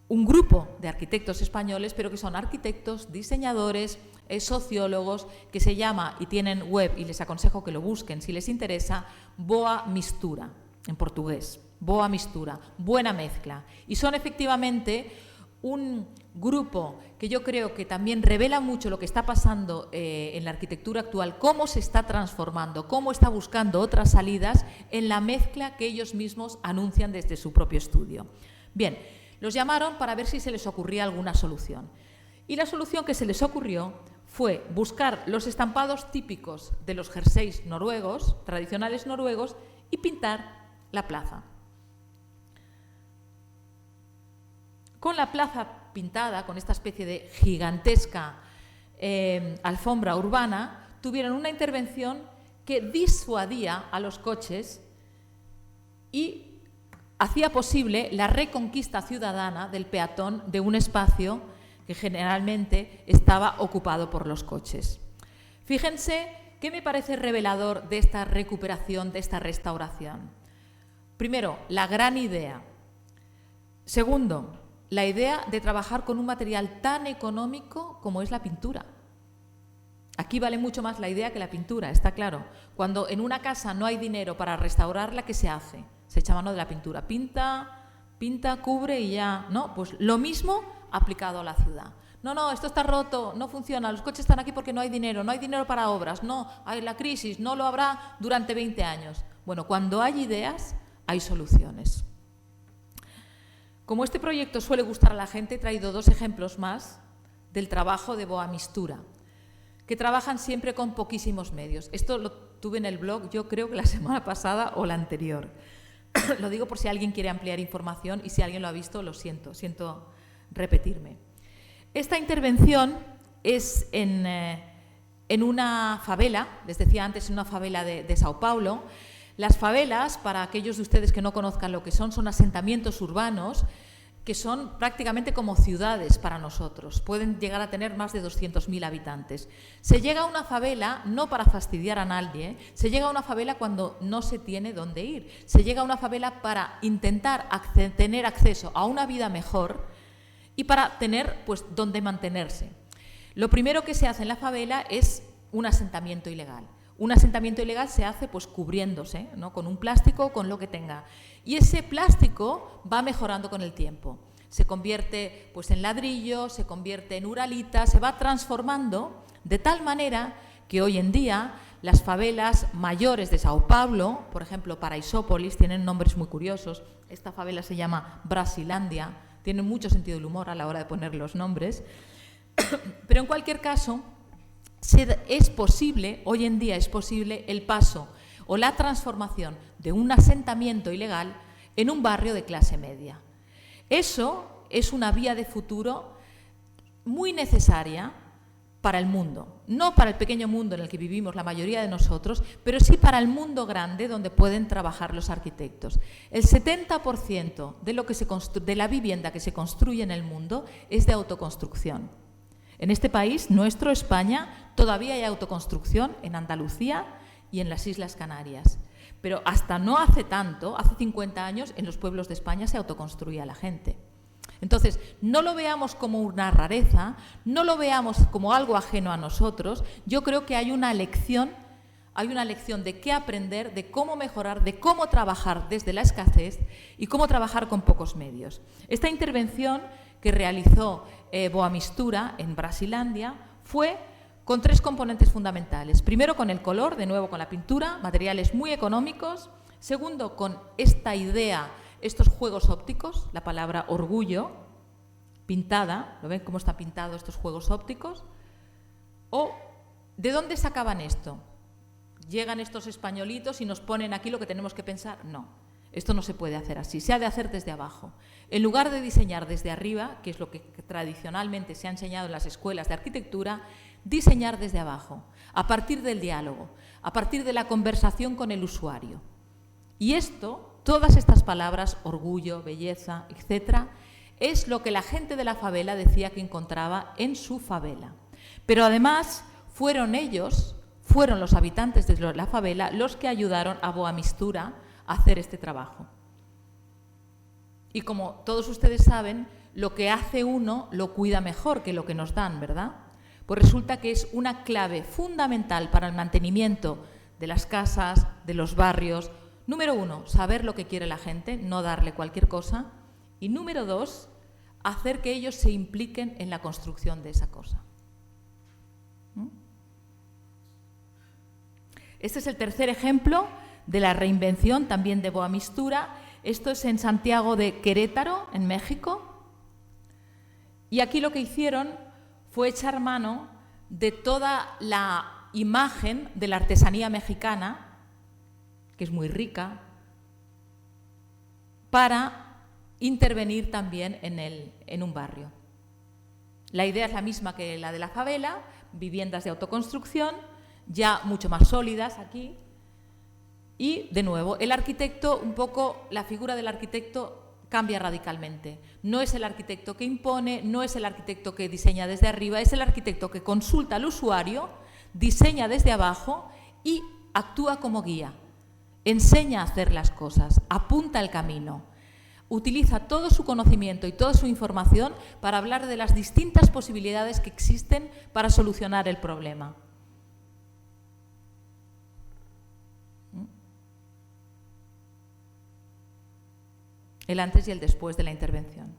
un grupo de arquitectos españoles, pero que son arquitectos, diseñadores, sociólogos, que se llama, y tienen web, y les aconsejo que lo busquen si les interesa, Boa Mistura, en portugués. Boa Mistura, buena mezcla. Y son efectivamente un grupo que yo creo que también revela mucho lo que está pasando en la arquitectura actual, cómo se está transformando, cómo está buscando otras salidas en la mezcla que ellos mismos anuncian desde su propio estudio. Bien, los llamaron para ver si se les ocurría alguna solución. Y la solución que se les ocurrió fue buscar los estampados típicos de los jerseys noruegos, tradicionales noruegos, y pintar la plaza. Con la plaza pintada, con esta especie de gigantesca alfombra urbana, tuvieron una intervención que disuadía a los coches y hacía posible la reconquista ciudadana del peatón de un espacio que generalmente estaba ocupado por los coches. Fíjense qué me parece revelador de esta recuperación, de esta restauración. Primero, la gran idea. Segundo, la idea de trabajar con un material tan económico como es la pintura. Aquí vale mucho más la idea que la pintura, está claro. Cuando en una casa no hay dinero para restaurarla, ¿qué se hace? Se echa mano de la pintura. Pinta, cubre y ya. No, pues lo mismo aplicado a la ciudad. No, esto está roto, no funciona, los coches están aquí porque no hay dinero para obras, no, hay la crisis, no lo habrá durante 20 años. Bueno, cuando hay ideas, hay soluciones. Como este proyecto suele gustar a la gente, he traído 2 ejemplos más del trabajo de Boamistura, que trabajan siempre con poquísimos medios. Esto lo tuve en el blog, yo creo que la semana pasada o la anterior. Lo digo por si alguien quiere ampliar información y si alguien lo ha visto, lo siento repetirme. Esta intervención es en una favela, les decía antes, en una favela de Sao Paulo. Las favelas, para aquellos de ustedes que no conozcan lo que son asentamientos urbanos que son prácticamente como ciudades para nosotros. Pueden llegar a tener más de 200.000 habitantes. Se llega a una favela no para fastidiar a nadie, se llega a una favela cuando no se tiene dónde ir. Se llega a una favela para intentar tener acceso a una vida mejor y para tener pues dónde mantenerse. Lo primero que se hace en la favela es un asentamiento ilegal. Un asentamiento ilegal se hace pues cubriéndose, ¿no? Con un plástico, con lo que tenga. Y ese plástico va mejorando con el tiempo. Se convierte pues en ladrillo, se convierte en uralita, se va transformando de tal manera que hoy en día las favelas mayores de Sao Paulo, por ejemplo Paraisópolis, tienen nombres muy curiosos. Esta favela se llama Brasilandia, tiene mucho sentido del humor a la hora de poner los nombres. Pero en cualquier caso, es posible, hoy en día es posible el paso o la transformación de un asentamiento ilegal en un barrio de clase media. Eso es una vía de futuro muy necesaria para el mundo, no para el pequeño mundo en el que vivimos la mayoría de nosotros, pero sí para el mundo grande donde pueden trabajar los arquitectos. El 70% de la vivienda que se construye en el mundo es de autoconstrucción. En este país, nuestro España, todavía hay autoconstrucción en Andalucía y en las Islas Canarias. Pero hasta no hace tanto, hace 50 años, en los pueblos de España se autoconstruía la gente. Entonces, no lo veamos como una rareza, no lo veamos como algo ajeno a nosotros. Yo creo que hay una lección de qué aprender, de cómo mejorar, de cómo trabajar desde la escasez y cómo trabajar con pocos medios. Esta intervención que realizó Boamistura en Brasilandia fue con 3 componentes fundamentales. Primero, con el color, de nuevo con la pintura, materiales muy económicos. Segundo, con esta idea, estos juegos ópticos, la palabra orgullo, pintada. ¿Lo ven cómo está pintado estos juegos ópticos? ¿O de dónde sacaban esto? ¿Llegan estos españolitos y nos ponen aquí lo que tenemos que pensar? No, esto no se puede hacer así, se ha de hacer desde abajo. En lugar de diseñar desde arriba, que es lo que tradicionalmente se ha enseñado en las escuelas de arquitectura, diseñar desde abajo, a partir del diálogo, a partir de la conversación con el usuario. Y esto, todas estas palabras, orgullo, belleza, etcétera, es lo que la gente de la favela decía que encontraba en su favela. Pero además fueron los habitantes de la favela los que ayudaron a Boamistura a hacer este trabajo. Y como todos ustedes saben, lo que hace uno lo cuida mejor que lo que nos dan, ¿verdad? Pues resulta que es una clave fundamental para el mantenimiento de las casas, de los barrios. Número 1, saber lo que quiere la gente, no darle cualquier cosa. Y número 2, hacer que ellos se impliquen en la construcción de esa cosa. Este es el tercer ejemplo de la reinvención también de Boamistura. Esto es en Santiago de Querétaro, en México. Y aquí lo que hicieron fue echar mano de toda la imagen de la artesanía mexicana, que es muy rica, para intervenir también en un barrio. La idea es la misma que la de la favela, viviendas de autoconstrucción, ya mucho más sólidas aquí. Y, de nuevo, el arquitecto, un poco la figura del arquitecto cambia radicalmente. No es el arquitecto que impone, no es el arquitecto que diseña desde arriba, es el arquitecto que consulta al usuario, diseña desde abajo y actúa como guía. enseña a hacer las cosas, apunta el camino, utiliza todo su conocimiento y toda su información para hablar de las distintas posibilidades que existen para solucionar el problema. El antes y el después de la intervención.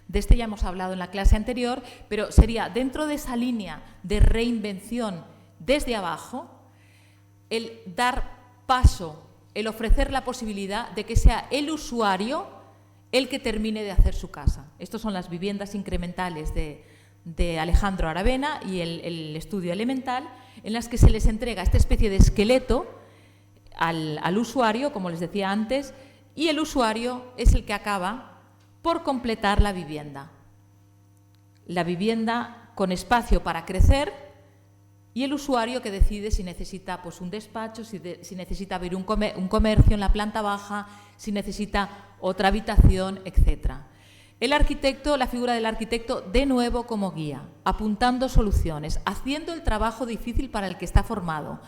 De este ya hemos hablado en la clase anterior, pero sería dentro de esa línea de reinvención desde abajo, el dar paso, el ofrecer la posibilidad de que sea el usuario el que termine de hacer su casa. Estas son las viviendas incrementales de Alejandro Aravena y el estudio elemental, en las que se les entrega esta especie de esqueleto al usuario, como les decía antes, y el usuario es el que acaba por completar la vivienda. La vivienda con espacio para crecer y el usuario que decide si necesita pues, un despacho, si necesita abrir un comercio en la planta baja, si necesita otra habitación, etc. El arquitecto, la figura del arquitecto, de nuevo como guía, apuntando soluciones, haciendo el trabajo difícil para el que está formado,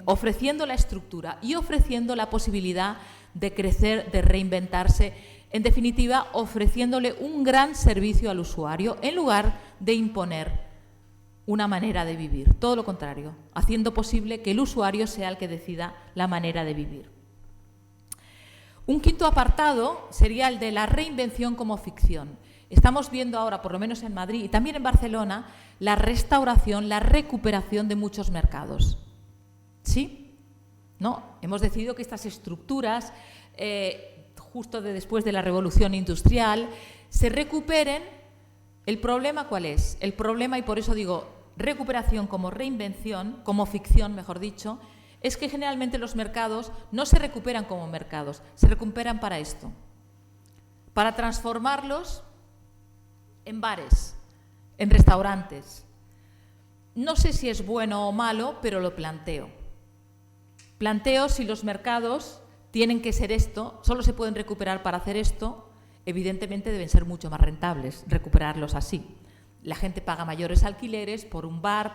ofreciendo la estructura y ofreciendo la posibilidad de crecer, de reinventarse, en definitiva, ofreciéndole un gran servicio al usuario en lugar de imponer una manera de vivir. Todo lo contrario, haciendo posible que el usuario sea el que decida la manera de vivir. Un quinto apartado sería el de la reinvención como ficción. Estamos viendo ahora, por lo menos en Madrid y también en Barcelona, la restauración, la recuperación de muchos mercados. ¿Sí? ¿No? Hemos decidido que estas estructuras, justo después de la revolución industrial, se recuperen. ¿El problema cuál es? El problema, y por eso digo recuperación como reinvención, como ficción, mejor dicho, es que generalmente los mercados no se recuperan como mercados, se recuperan para esto, para transformarlos en bares, en restaurantes. No sé si es bueno o malo, pero lo planteo. Planteo si los mercados tienen que ser esto, solo se pueden recuperar para hacer esto, evidentemente deben ser mucho más rentables recuperarlos así. La gente paga mayores alquileres por un bar,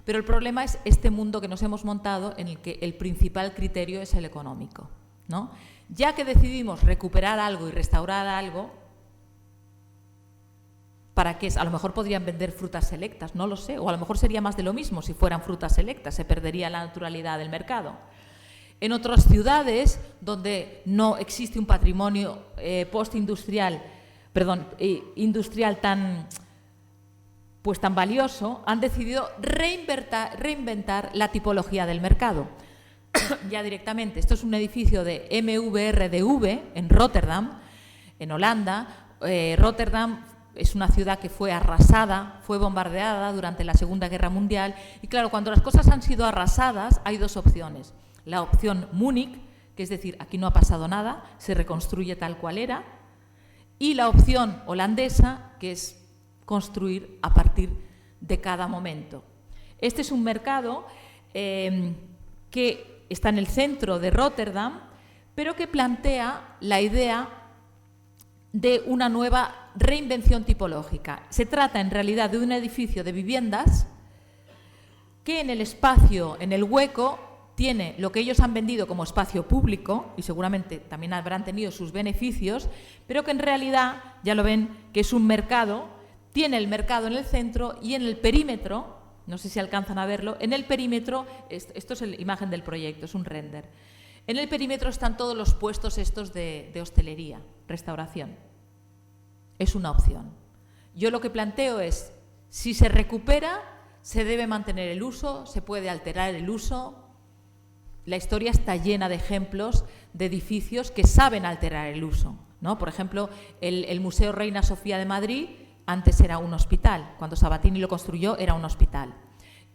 pero el problema es este mundo que nos hemos montado en el que el principal criterio es el económico, ¿no? Ya que decidimos recuperar algo y restaurar algo, ¿para qué? A lo mejor podrían vender frutas selectas, no lo sé, o a lo mejor sería más de lo mismo si fueran frutas selectas, se perdería la naturalidad del mercado. En otras ciudades donde no existe un patrimonio industrial tan valioso, han decidido reinventar la tipología del mercado. Ya directamente, esto es un edificio de MVRDV en Rotterdam, en Holanda. Rotterdam es una ciudad que fue arrasada, fue bombardeada durante la Segunda Guerra Mundial y claro, cuando las cosas han sido arrasadas hay dos opciones. La opción Múnich, que es decir, aquí no ha pasado nada, se reconstruye tal cual era, y la opción holandesa, que es construir a partir de cada momento. Este es un mercado que está en el centro de Rotterdam, pero que plantea la idea de una nueva reinvención tipológica. Se trata en realidad de un edificio de viviendas que en el espacio, en el hueco, tiene lo que ellos han vendido como espacio público y seguramente también habrán tenido sus beneficios, pero que en realidad, ya lo ven, que es un mercado, tiene el mercado en el centro y en el perímetro, no sé si alcanzan a verlo, en el perímetro, esto es la imagen del proyecto, es un render, en el perímetro están todos los puestos estos de hostelería, restauración. Es una opción. Yo lo que planteo es, si se recupera, se debe mantener el uso, se puede alterar el uso. La historia está llena de ejemplos de edificios que saben alterar el uso, ¿no? Por ejemplo, el Museo Reina Sofía de Madrid antes era un hospital. Cuando Sabatini lo construyó era un hospital.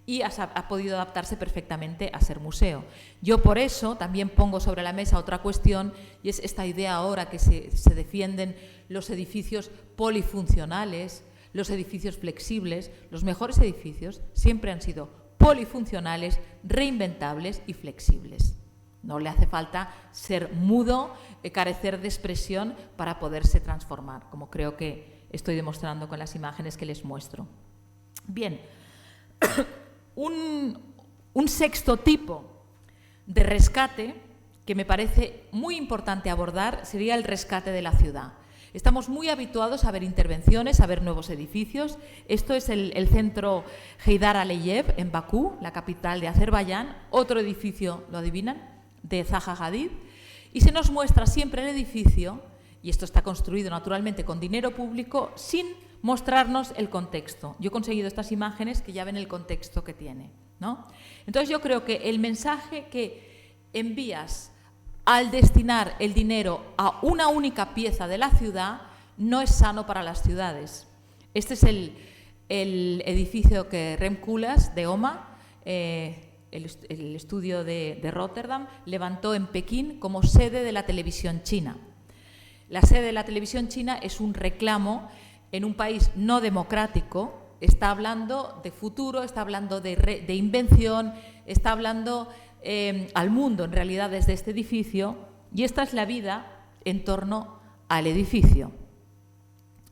Y ha podido adaptarse perfectamente a ser museo. Yo por eso también pongo sobre la mesa otra cuestión y es esta idea ahora que se defienden los edificios polifuncionales, los edificios flexibles. Los mejores edificios siempre han sido polifuncionales, reinventables y flexibles. No le hace falta ser mudo, carecer de expresión para poderse transformar, como creo que estoy demostrando con las imágenes que les muestro. Bien, un sexto tipo de rescate que me parece muy importante abordar sería el rescate de la ciudad. Estamos muy habituados a ver intervenciones, a ver nuevos edificios. Esto es el centro Heydar Aliyev en Bakú, la capital de Azerbaiyán. Otro edificio, ¿lo adivinan?, de Zaha Hadid. Y se nos muestra siempre el edificio, y esto está construido naturalmente con dinero público, sin mostrarnos el contexto. Yo he conseguido estas imágenes que ya ven el contexto que tiene, ¿no? Entonces yo creo que el mensaje que envías al destinar el dinero a una única pieza de la ciudad no es sano para las ciudades. Este es el edificio que Rem Koolhaas de OMA, el estudio de Rotterdam, levantó en Pekín como sede de la televisión china. La sede de la televisión china es un reclamo en un país no democrático. Está hablando de futuro, está hablando de invención, está hablando al mundo, en realidad, desde este edificio, y esta es la vida en torno al edificio.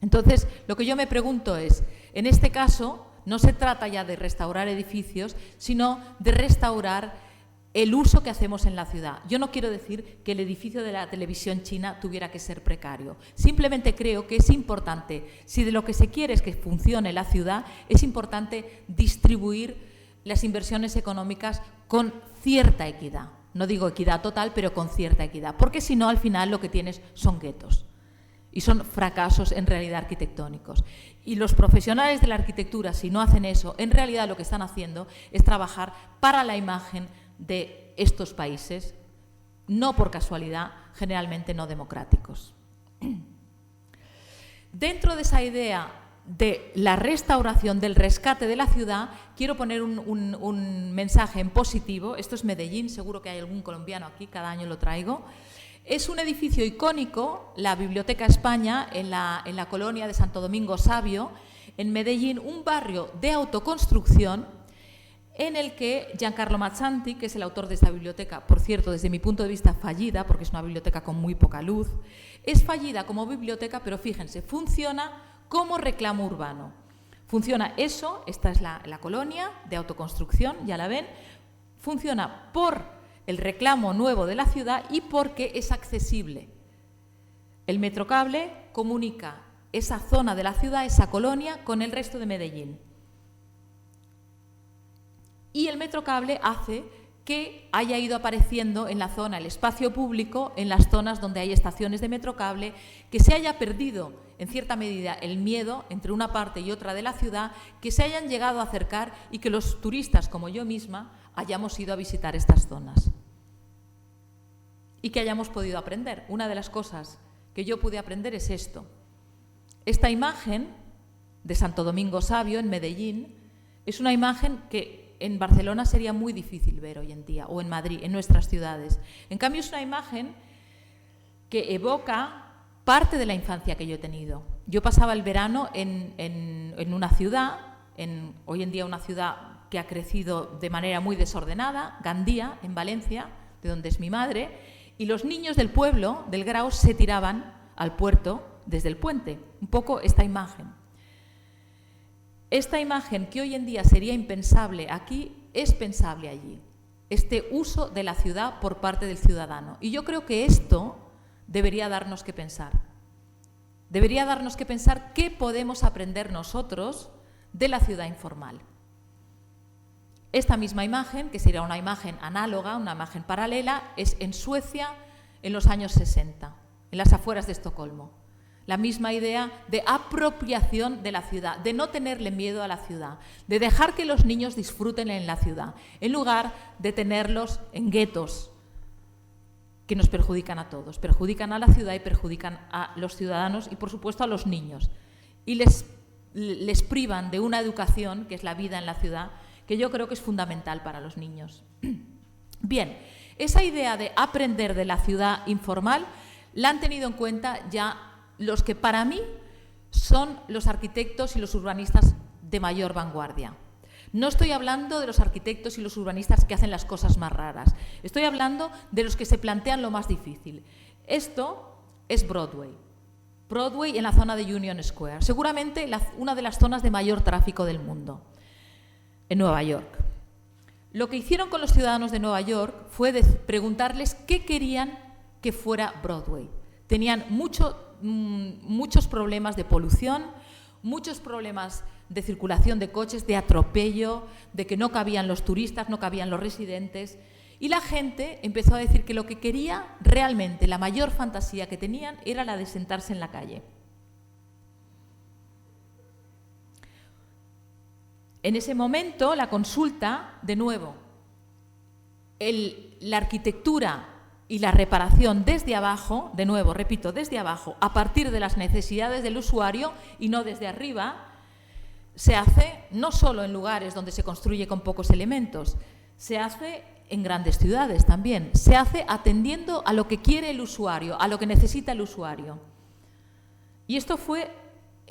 Entonces, lo que yo me pregunto es, en este caso, no se trata ya de restaurar edificios, sino de restaurar el uso que hacemos en la ciudad. Yo no quiero decir que el edificio de la televisión china tuviera que ser precario. Simplemente creo que es importante, si de lo que se quiere es que funcione la ciudad, es importante distribuir las inversiones económicas con cierta equidad. No digo equidad total, pero con cierta equidad, porque si no, al final lo que tienes son guetos y son fracasos en realidad arquitectónicos. Y los profesionales de la arquitectura, si no hacen eso, en realidad lo que están haciendo es trabajar para la imagen de estos países, no por casualidad, generalmente no democráticos. Dentro de esa idea de la restauración, del rescate de la ciudad, quiero poner un mensaje en positivo. Esto es Medellín, seguro que hay algún colombiano aquí, cada año lo traigo. Es un edificio icónico, la Biblioteca España, en la colonia de Santo Domingo Savio, en Medellín, un barrio de autoconstrucción en el que Giancarlo Mazzanti, que es el autor de esta biblioteca, por cierto, desde mi punto de vista fallida, porque es una biblioteca con muy poca luz, es fallida como biblioteca, pero fíjense, funciona como reclamo urbano. Funciona eso, esta es la colonia de autoconstrucción, ya la ven, funciona por el reclamo nuevo de la ciudad y porque es accesible. El Metrocable comunica esa zona de la ciudad, esa colonia, con el resto de Medellín. Y el Metrocable hace que haya ido apareciendo en la zona, el espacio público, en las zonas donde hay estaciones de Metrocable, que se haya perdido en cierta medida el miedo entre una parte y otra de la ciudad, que se hayan llegado a acercar y que los turistas, como yo misma, hayamos ido a visitar estas zonas. Y que hayamos podido aprender. Una de las cosas que yo pude aprender es esto. Esta imagen de Santo Domingo Savio, en Medellín, es una imagen que en Barcelona sería muy difícil ver hoy en día, o en Madrid, en nuestras ciudades. En cambio, es una imagen que evoca parte de la infancia que yo he tenido. Yo pasaba el verano en una ciudad, hoy en día una ciudad que ha crecido de manera muy desordenada, Gandía, en Valencia, de donde es mi madre, y los niños del pueblo, del Grau, se tiraban al puerto desde el puente. Un poco esta imagen. Esta imagen que hoy en día sería impensable aquí, es pensable allí. Este uso de la ciudad por parte del ciudadano. Y yo creo que esto debería darnos que pensar. Debería darnos que pensar qué podemos aprender nosotros de la ciudad informal. Esta misma imagen, que sería una imagen análoga, una imagen paralela, es en Suecia en los años 60, en las afueras de Estocolmo. La misma idea de apropiación de la ciudad, de no tenerle miedo a la ciudad, de dejar que los niños disfruten en la ciudad, en lugar de tenerlos en guetos que nos perjudican a todos, perjudican a la ciudad y perjudican a los ciudadanos y, por supuesto, a los niños. Y les privan de una educación, que es la vida en la ciudad, que yo creo que es fundamental para los niños. Bien, esa idea de aprender de la ciudad informal la han tenido en cuenta ya los que para mí son los arquitectos y los urbanistas de mayor vanguardia. No estoy hablando de los arquitectos y los urbanistas que hacen las cosas más raras. Estoy hablando de los que se plantean lo más difícil. Esto es Broadway. Broadway en la zona de Union Square. Seguramente una de las zonas de mayor tráfico del mundo, en Nueva York. Lo que hicieron con los ciudadanos de Nueva York fue preguntarles qué querían que fuera Broadway. Tenían muchos problemas de polución, muchos problemas de circulación de coches, de atropello, de que no cabían los turistas, no cabían los residentes. Y la gente empezó a decir que lo que quería realmente, la mayor fantasía que tenían, era la de sentarse en la calle. En ese momento, la consulta, de nuevo, la arquitectura y la reparación desde abajo, de nuevo, repito, desde abajo, a partir de las necesidades del usuario y no desde arriba, se hace no solo en lugares donde se construye con pocos elementos, se hace en grandes ciudades también, se hace atendiendo a lo que quiere el usuario, a lo que necesita el usuario. Y esto fue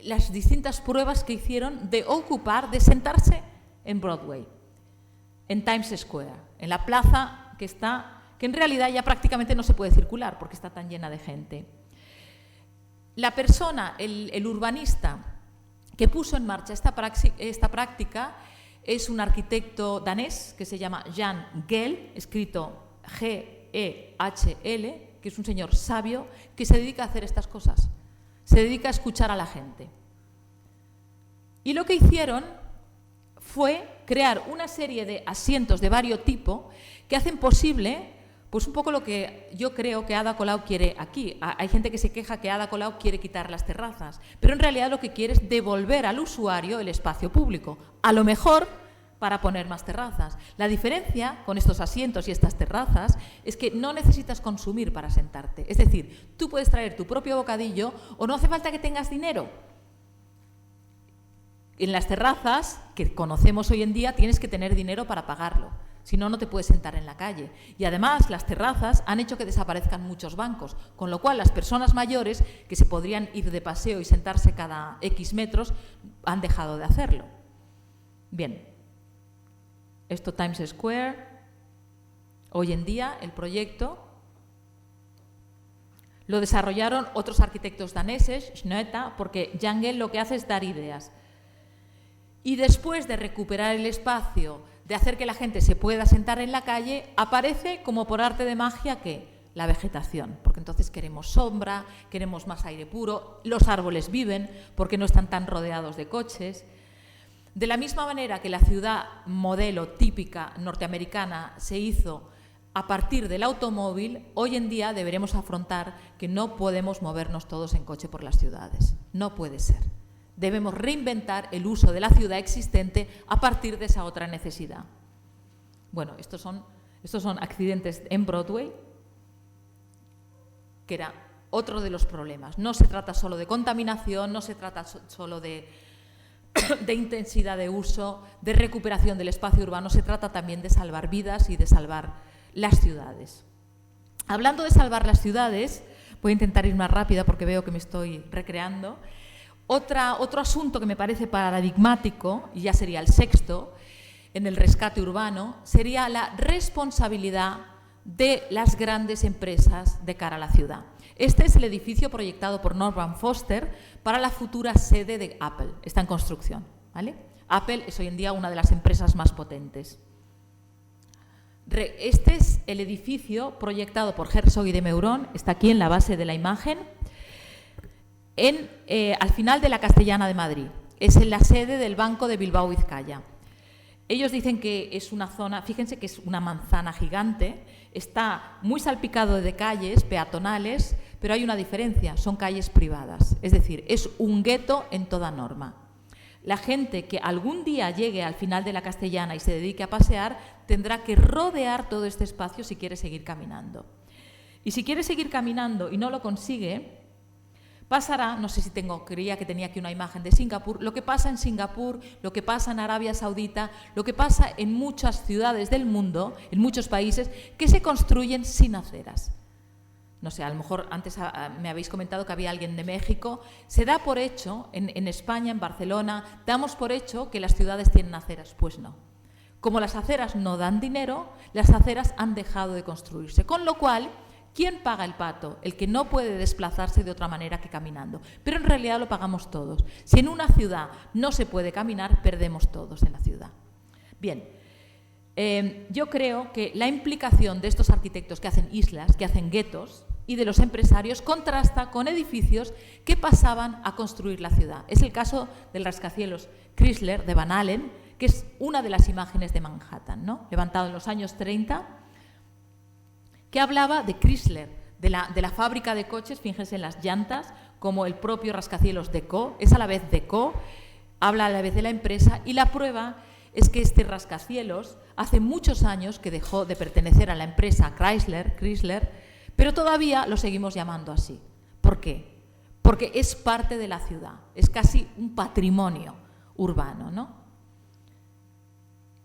las distintas pruebas que hicieron de ocupar, de sentarse en Broadway, en Times Square, en la plaza que en realidad ya prácticamente no se puede circular porque está tan llena de gente. La persona, el urbanista que puso en marcha esta práctica es un arquitecto danés que se llama Jan Gehl, escrito G-E-H-L, que es un señor sabio que se dedica a hacer estas cosas. Se dedica a escuchar a la gente. Y lo que hicieron fue crear una serie de asientos de varios tipos que hacen posible, pues un poco lo que yo creo que Ada Colau quiere aquí. Hay gente que se queja que Ada Colau quiere quitar las terrazas, pero en realidad lo que quiere es devolver al usuario el espacio público. A lo mejor para poner más terrazas. La diferencia con estos asientos y estas terrazas es que no necesitas consumir para sentarte. Es decir, tú puedes traer tu propio bocadillo o no hace falta que tengas dinero. En las terrazas que conocemos hoy en día tienes que tener dinero para pagarlo. Si no, no te puedes sentar en la calle. Y además las terrazas han hecho que desaparezcan muchos bancos, con lo cual las personas mayores que se podrían ir de paseo y sentarse cada X metros han dejado de hacerlo. Bien. Esto Times Square, hoy en día el proyecto lo desarrollaron otros arquitectos daneses, Schnöta, porque Jan Gehl lo que hace es dar ideas. Y después de recuperar el espacio, de hacer que la gente se pueda sentar en la calle, aparece como por arte de magia que la vegetación, porque entonces queremos sombra, queremos más aire puro, los árboles viven porque no están tan rodeados de coches. De la misma manera que la ciudad modelo típica norteamericana se hizo a partir del automóvil, hoy en día deberemos afrontar que no podemos movernos todos en coche por las ciudades. No puede ser. Debemos reinventar el uso de la ciudad existente a partir de esa otra necesidad. Bueno, estos son accidentes en Broadway, que era otro de los problemas. No se trata solo de contaminación, no se trata solo de intensidad de uso, de recuperación del espacio urbano, se trata también de salvar vidas y de salvar las ciudades. Hablando de salvar las ciudades, voy a intentar ir más rápida porque veo que me estoy recreando. Otro asunto que me parece paradigmático, y ya sería el sexto, en el rescate urbano, sería la responsabilidad de las grandes empresas de cara a la ciudad. Este es el edificio proyectado por Norman Foster para la futura sede de Apple. Está en construcción, ¿vale? Apple es hoy en día una de las empresas más potentes. Este es el edificio proyectado por Herzog y de Meuron, está aquí en la base de la imagen, al final de la Castellana de Madrid. Es en la sede del Banco de Bilbao Vizcaya. Ellos dicen que es una zona, fíjense que es una manzana gigante, está muy salpicado de calles peatonales, pero hay una diferencia, son calles privadas. Es decir, es un gueto en toda norma. La gente que algún día llegue al final de la Castellana y se dedique a pasear, tendrá que rodear todo este espacio si quiere seguir caminando. Y si quiere seguir caminando y no lo consigue, pasará, no sé si creía que tenía aquí una imagen de Singapur, lo que pasa en Singapur, lo que pasa en Arabia Saudita, lo que pasa en muchas ciudades del mundo, en muchos países, que se construyen sin aceras. No sé, a lo mejor antes me habéis comentado que había alguien de México. Se da por hecho, en España, en Barcelona, damos por hecho que las ciudades tienen aceras. Pues no. Como las aceras no dan dinero, las aceras han dejado de construirse. Con lo cual, ¿quién paga el pato? El que no puede desplazarse de otra manera que caminando. Pero en realidad lo pagamos todos. Si en una ciudad no se puede caminar, perdemos todos en la ciudad. Bien, yo creo que la implicación de estos arquitectos que hacen islas, que hacen guetos, y de los empresarios contrasta con edificios que pasaban a construir la ciudad. Es el caso del rascacielos Chrysler de Van Allen, que es una de las imágenes de Manhattan, ¿no? Levantado en los años 30, que hablaba de Chrysler, de la fábrica de coches, fíjense en las llantas, como el propio rascacielos Decaux, es a la vez Decaux, habla a la vez de la empresa, y la prueba es que este rascacielos hace muchos años que dejó de pertenecer a la empresa Chrysler, pero todavía lo seguimos llamando así. ¿Por qué? Porque es parte de la ciudad, es casi un patrimonio urbano, ¿no?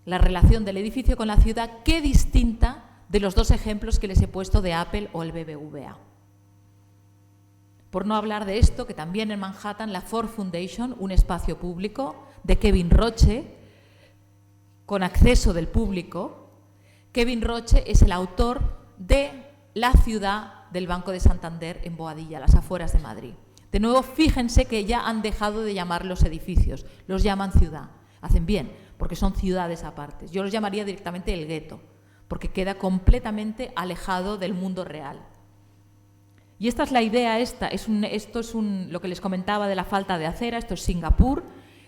La relación del edificio con la ciudad, qué distinta de los dos ejemplos que les he puesto de Apple o el BBVA. Por no hablar de esto, que también en Manhattan, la Ford Foundation, un espacio público de Kevin Roche, con acceso del público. Kevin Roche es el autor de La ciudad del Banco de Santander en Boadilla, a las afueras de Madrid. De nuevo, fíjense que ya han dejado de llamar los edificios, los llaman ciudad. Hacen bien, porque son ciudades aparte. Yo los llamaría directamente el gueto, porque queda completamente alejado del mundo real. Y esta es la idea, esto es lo que les comentaba de la falta de acera, esto es Singapur,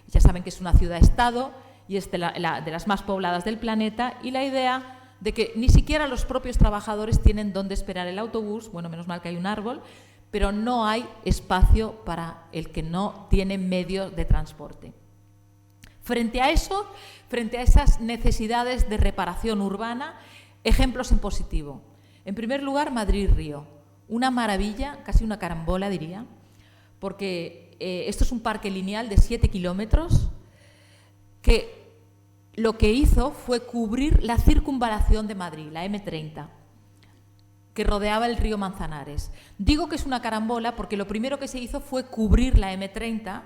ya saben que es una ciudad-estado y es de las más pobladas del planeta, y la idea de que ni siquiera los propios trabajadores tienen dónde esperar el autobús, bueno, menos mal que hay un árbol, pero no hay espacio para el que no tiene medios de transporte. Frente a eso, frente a esas necesidades de reparación urbana, ejemplos en positivo. En primer lugar, Madrid-Río, una maravilla, casi una carambola diría, porque esto es un parque lineal de 7 kilómetros que lo que hizo fue cubrir la circunvalación de Madrid, la M30, que rodeaba el río Manzanares. Digo que es una carambola porque lo primero que se hizo fue cubrir la M30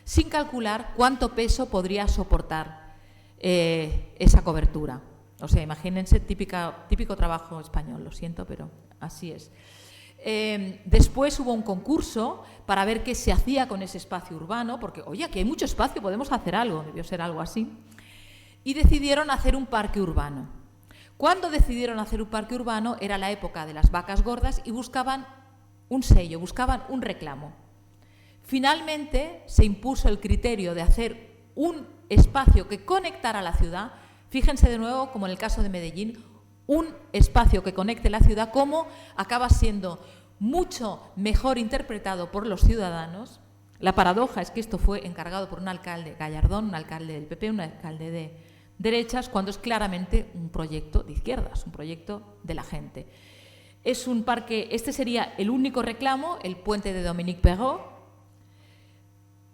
sin calcular cuánto peso podría soportar esa cobertura. O sea, imagínense, típico trabajo español, lo siento, pero así es. Después hubo un concurso para ver qué se hacía con ese espacio urbano, porque, oye, aquí hay mucho espacio, podemos hacer algo, debió ser algo así. Y decidieron hacer un parque urbano. Cuando decidieron hacer un parque urbano era la época de las vacas gordas y buscaban un sello, buscaban un reclamo. Finalmente se impuso el criterio de hacer un espacio que conectara la ciudad. Fíjense de nuevo, como en el caso de Medellín, un espacio que conecte la ciudad, como acaba siendo mucho mejor interpretado por los ciudadanos. La paradoja es que esto fue encargado por un alcalde, Gallardón, un alcalde del PP, un alcalde de derechas, cuando es claramente un proyecto de izquierdas, un proyecto de la gente. Es un parque, este sería el único reclamo, el puente de Dominique Perrault,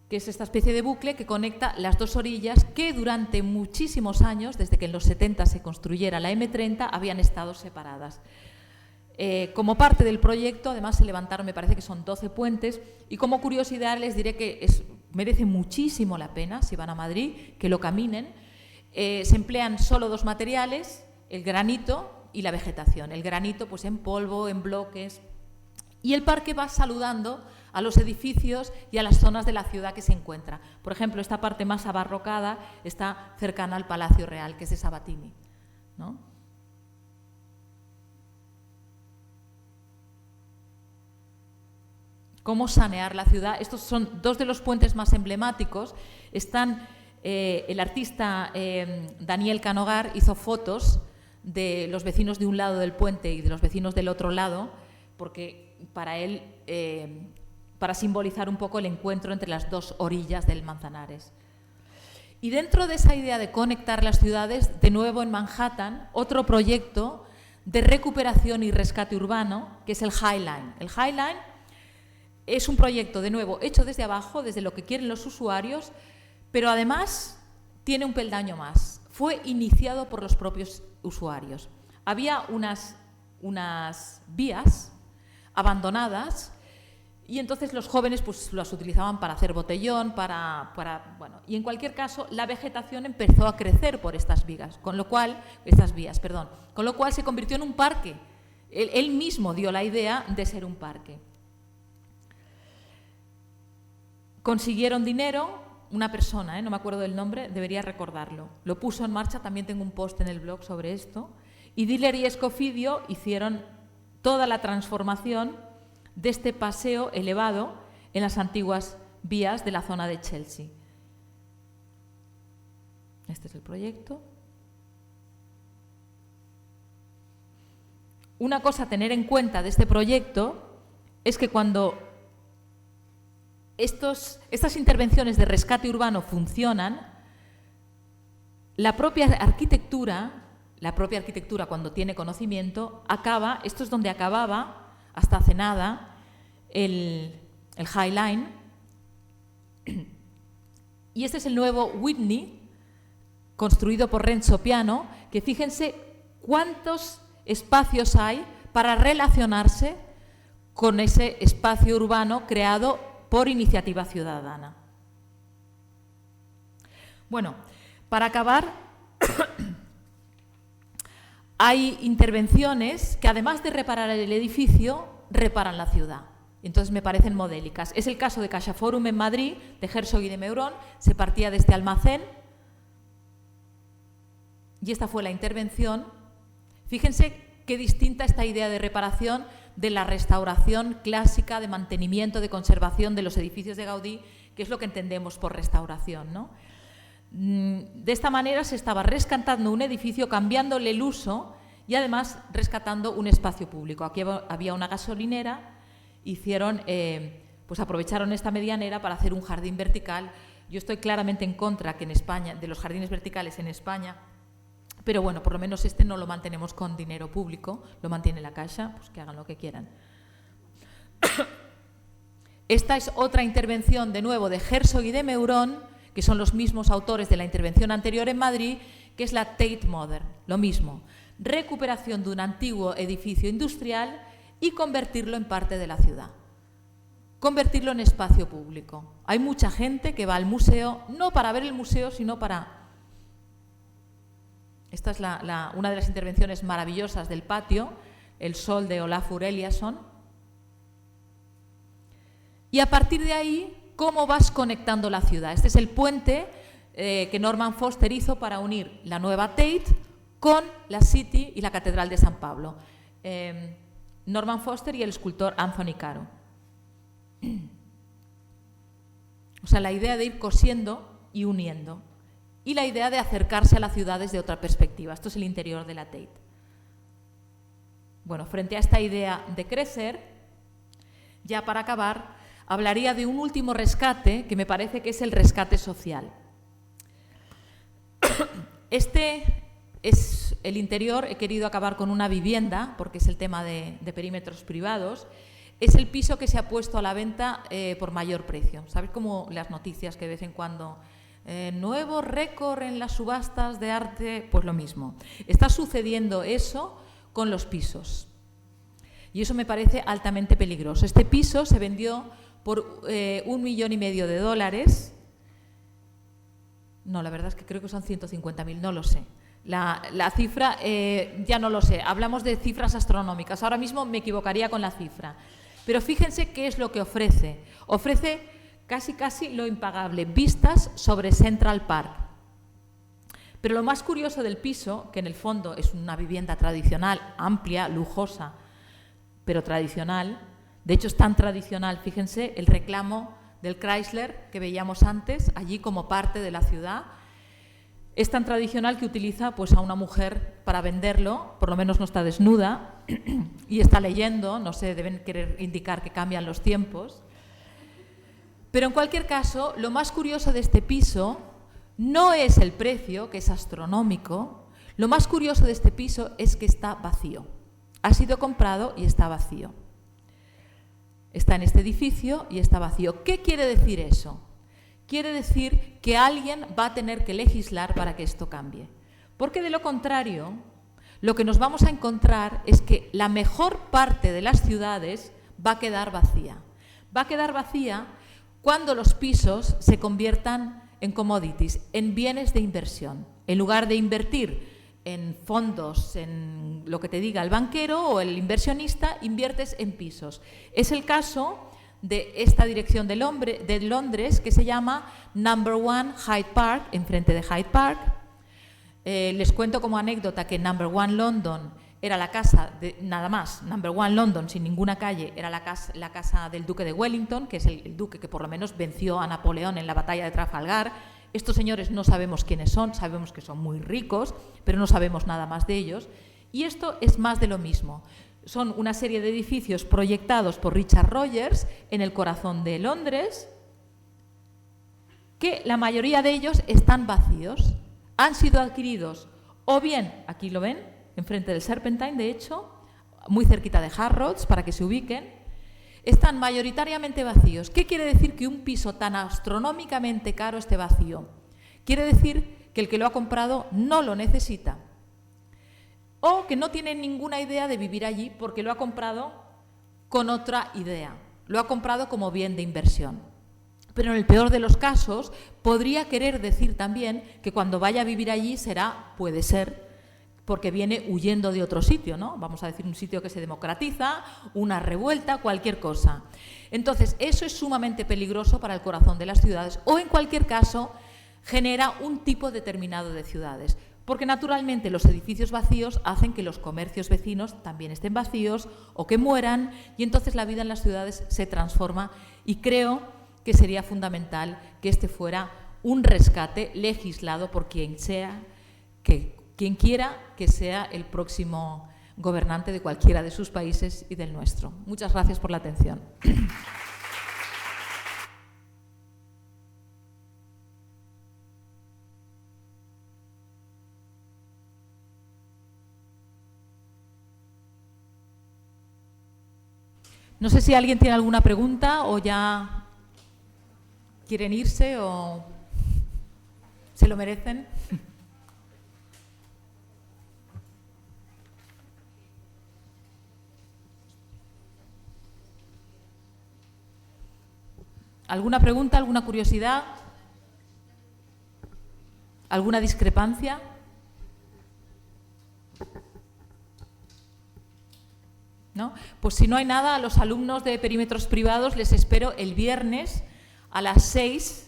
que es esta especie de bucle que conecta las dos orillas que durante muchísimos años, desde que en los 70 se construyera la M30, habían estado separadas. Como parte del proyecto, además se levantaron, me parece que son 12 puentes, y como curiosidad les diré que merece muchísimo la pena, si van a Madrid, que lo caminen. Se emplean solo dos materiales, el granito y la vegetación. El granito pues en polvo, en bloques, y el parque va saludando a los edificios y a las zonas de la ciudad que se encuentra. Por ejemplo, esta parte más abarrocada está cercana al Palacio Real, que es de Sabatini, ¿no? ¿Cómo sanear la ciudad? Estos son dos de los puentes más emblemáticos. Están, el artista Daniel Canogar hizo fotos de los vecinos de un lado del puente y de los vecinos del otro lado, porque para él, para simbolizar un poco el encuentro entre las dos orillas del Manzanares. Y dentro de esa idea de conectar las ciudades, de nuevo en Manhattan, otro proyecto de recuperación y rescate urbano, que es el High Line. El High Line es un proyecto, de nuevo, hecho desde abajo, desde lo que quieren los usuarios, pero además tiene un peldaño más. Fue iniciado por los propios usuarios. Había unas vías abandonadas y entonces los jóvenes pues las utilizaban para hacer botellón, bueno, y en cualquier caso la vegetación empezó a crecer por estas vías, con lo cual se convirtió en un parque. Él mismo dio la idea de ser un parque. Consiguieron dinero, una persona, no me acuerdo del nombre, debería recordarlo. Lo puso en marcha, también tengo un post en el blog sobre esto. Y Diller y Escofidio hicieron toda la transformación de este paseo elevado en las antiguas vías de la zona de Chelsea. Este es el proyecto. Una cosa a tener en cuenta de este proyecto es que cuando estas intervenciones de rescate urbano funcionan, la propia arquitectura cuando tiene conocimiento, esto es donde acababa, hasta hace nada, el High Line, y este es el nuevo Whitney, construido por Renzo Piano, que fíjense cuántos espacios hay para relacionarse con ese espacio urbano creado por iniciativa ciudadana. Bueno, para acabar, hay intervenciones que además de reparar el edificio, reparan la ciudad. Entonces me parecen modélicas. Es el caso de CaixaForum en Madrid, de Herzog y de Meuron. Se partía de este almacén y esta fue la intervención. Fíjense qué distinta esta idea de reparación de la restauración clásica, de mantenimiento, de conservación de los edificios de Gaudí, que es lo que entendemos por restauración, ¿no? De esta manera se estaba rescatando un edificio, cambiándole el uso y además rescatando un espacio público. Aquí había una gasolinera, pues aprovecharon esta medianera para hacer un jardín vertical. Yo estoy claramente en contra que en España, de los jardines verticales en España, pero bueno, por lo menos este no lo mantenemos con dinero público, lo mantiene la Caixa, pues que hagan lo que quieran. Esta es otra intervención, de nuevo, de Herzog y de Meuron, que son los mismos autores de la intervención anterior en Madrid, que es la Tate Modern, lo mismo, recuperación de un antiguo edificio industrial y convertirlo en parte de la ciudad, convertirlo en espacio público. Hay mucha gente que va al museo, no para ver el museo, sino para... Esta es una de las intervenciones maravillosas del patio, el Sol de Olafur Eliasson. Y a partir de ahí, ¿cómo vas conectando la ciudad? Este es el puente que Norman Foster hizo para unir la nueva Tate con la City y la Catedral de San Pablo. Norman Foster y el escultor Anthony Caro. O sea, la idea de ir cosiendo y uniendo. Y la idea de acercarse a la ciudad desde otra perspectiva. Esto es el interior de la Tate. Bueno, frente a esta idea de crecer, ya para acabar, hablaría de un último rescate que me parece que es el rescate social. Este es el interior, he querido acabar con una vivienda, porque es el tema de perímetros privados. Es el piso que se ha puesto a la venta por mayor precio. ¿Sabéis cómo las noticias que de vez en cuando... nuevo récord en las subastas de arte? Pues lo mismo. Está sucediendo eso con los pisos. Y eso me parece altamente peligroso. Este piso se vendió por $1,5 millones. No, la verdad es que creo que son 150.000, no lo sé. La cifra ya no lo sé. Hablamos de cifras astronómicas. Ahora mismo me equivocaría con la cifra. Pero fíjense qué es lo que ofrece. Ofrece casi lo impagable, vistas sobre Central Park. Pero lo más curioso del piso, que en el fondo es una vivienda tradicional, amplia, lujosa, pero tradicional, de hecho es tan tradicional, fíjense, el reclamo del Chrysler que veíamos antes, allí como parte de la ciudad, es tan tradicional que utiliza pues, a una mujer para venderlo, por lo menos no está desnuda, y está leyendo, no sé, deben querer indicar que cambian los tiempos. Pero en cualquier caso, lo más curioso de este piso no es el precio, que es astronómico. Lo más curioso de este piso es que está vacío. Ha sido comprado y está vacío. Está en este edificio y está vacío. ¿Qué quiere decir eso? Quiere decir que alguien va a tener que legislar para que esto cambie. Porque de lo contrario, lo que nos vamos a encontrar es que la mejor parte de las ciudades va a quedar vacía. Va a quedar vacía cuando los pisos se conviertan en commodities, en bienes de inversión. En lugar de invertir en fondos, en lo que te diga el banquero o el inversionista, inviertes en pisos. Es el caso de esta dirección de Londres, que se llama Number One Hyde Park, enfrente de Hyde Park. Les cuento como anécdota que Number One London era la casa de, nada más, Number One London, sin ninguna calle, era la casa del duque de Wellington, que es el duque que por lo menos venció a Napoleón en la batalla de Trafalgar. Estos señores no sabemos quiénes son, sabemos que son muy ricos, pero no sabemos nada más de ellos. Y esto es más de lo mismo. Son una serie de edificios proyectados por Richard Rogers en el corazón de Londres, que la mayoría de ellos están vacíos. Han sido adquiridos o bien, aquí lo ven, enfrente del Serpentine, de hecho, muy cerquita de Harrods, para que se ubiquen, están mayoritariamente vacíos. ¿Qué quiere decir que un piso tan astronómicamente caro esté vacío? Quiere decir que el que lo ha comprado no lo necesita, o que no tiene ninguna idea de vivir allí porque lo ha comprado con otra idea, lo ha comprado como bien de inversión. Pero en el peor de los casos podría querer decir también que cuando vaya a vivir allí puede ser, porque viene huyendo de otro sitio, ¿no? Vamos a decir un sitio que se democratiza, una revuelta, cualquier cosa. Entonces, eso es sumamente peligroso para el corazón de las ciudades, o en cualquier caso genera un tipo determinado de ciudades, porque naturalmente los edificios vacíos hacen que los comercios vecinos también estén vacíos o que mueran, y entonces la vida en las ciudades se transforma, y creo que sería fundamental que este fuera un rescate legislado por quien quiera que sea el próximo gobernante de cualquiera de sus países y del nuestro. Muchas gracias por la atención. No sé si alguien tiene alguna pregunta o ya quieren irse o se lo merecen. ¿Alguna pregunta, alguna curiosidad? ¿Alguna discrepancia? ¿No? Pues si no hay nada, a los alumnos de perímetros privados les espero el viernes a las 5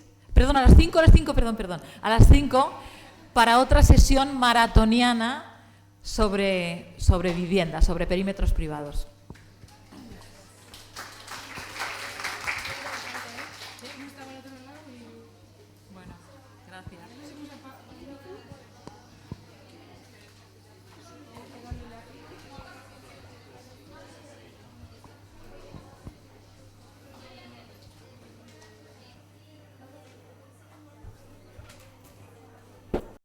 para otra sesión maratoniana sobre vivienda, sobre perímetros privados. Bueno, gracias.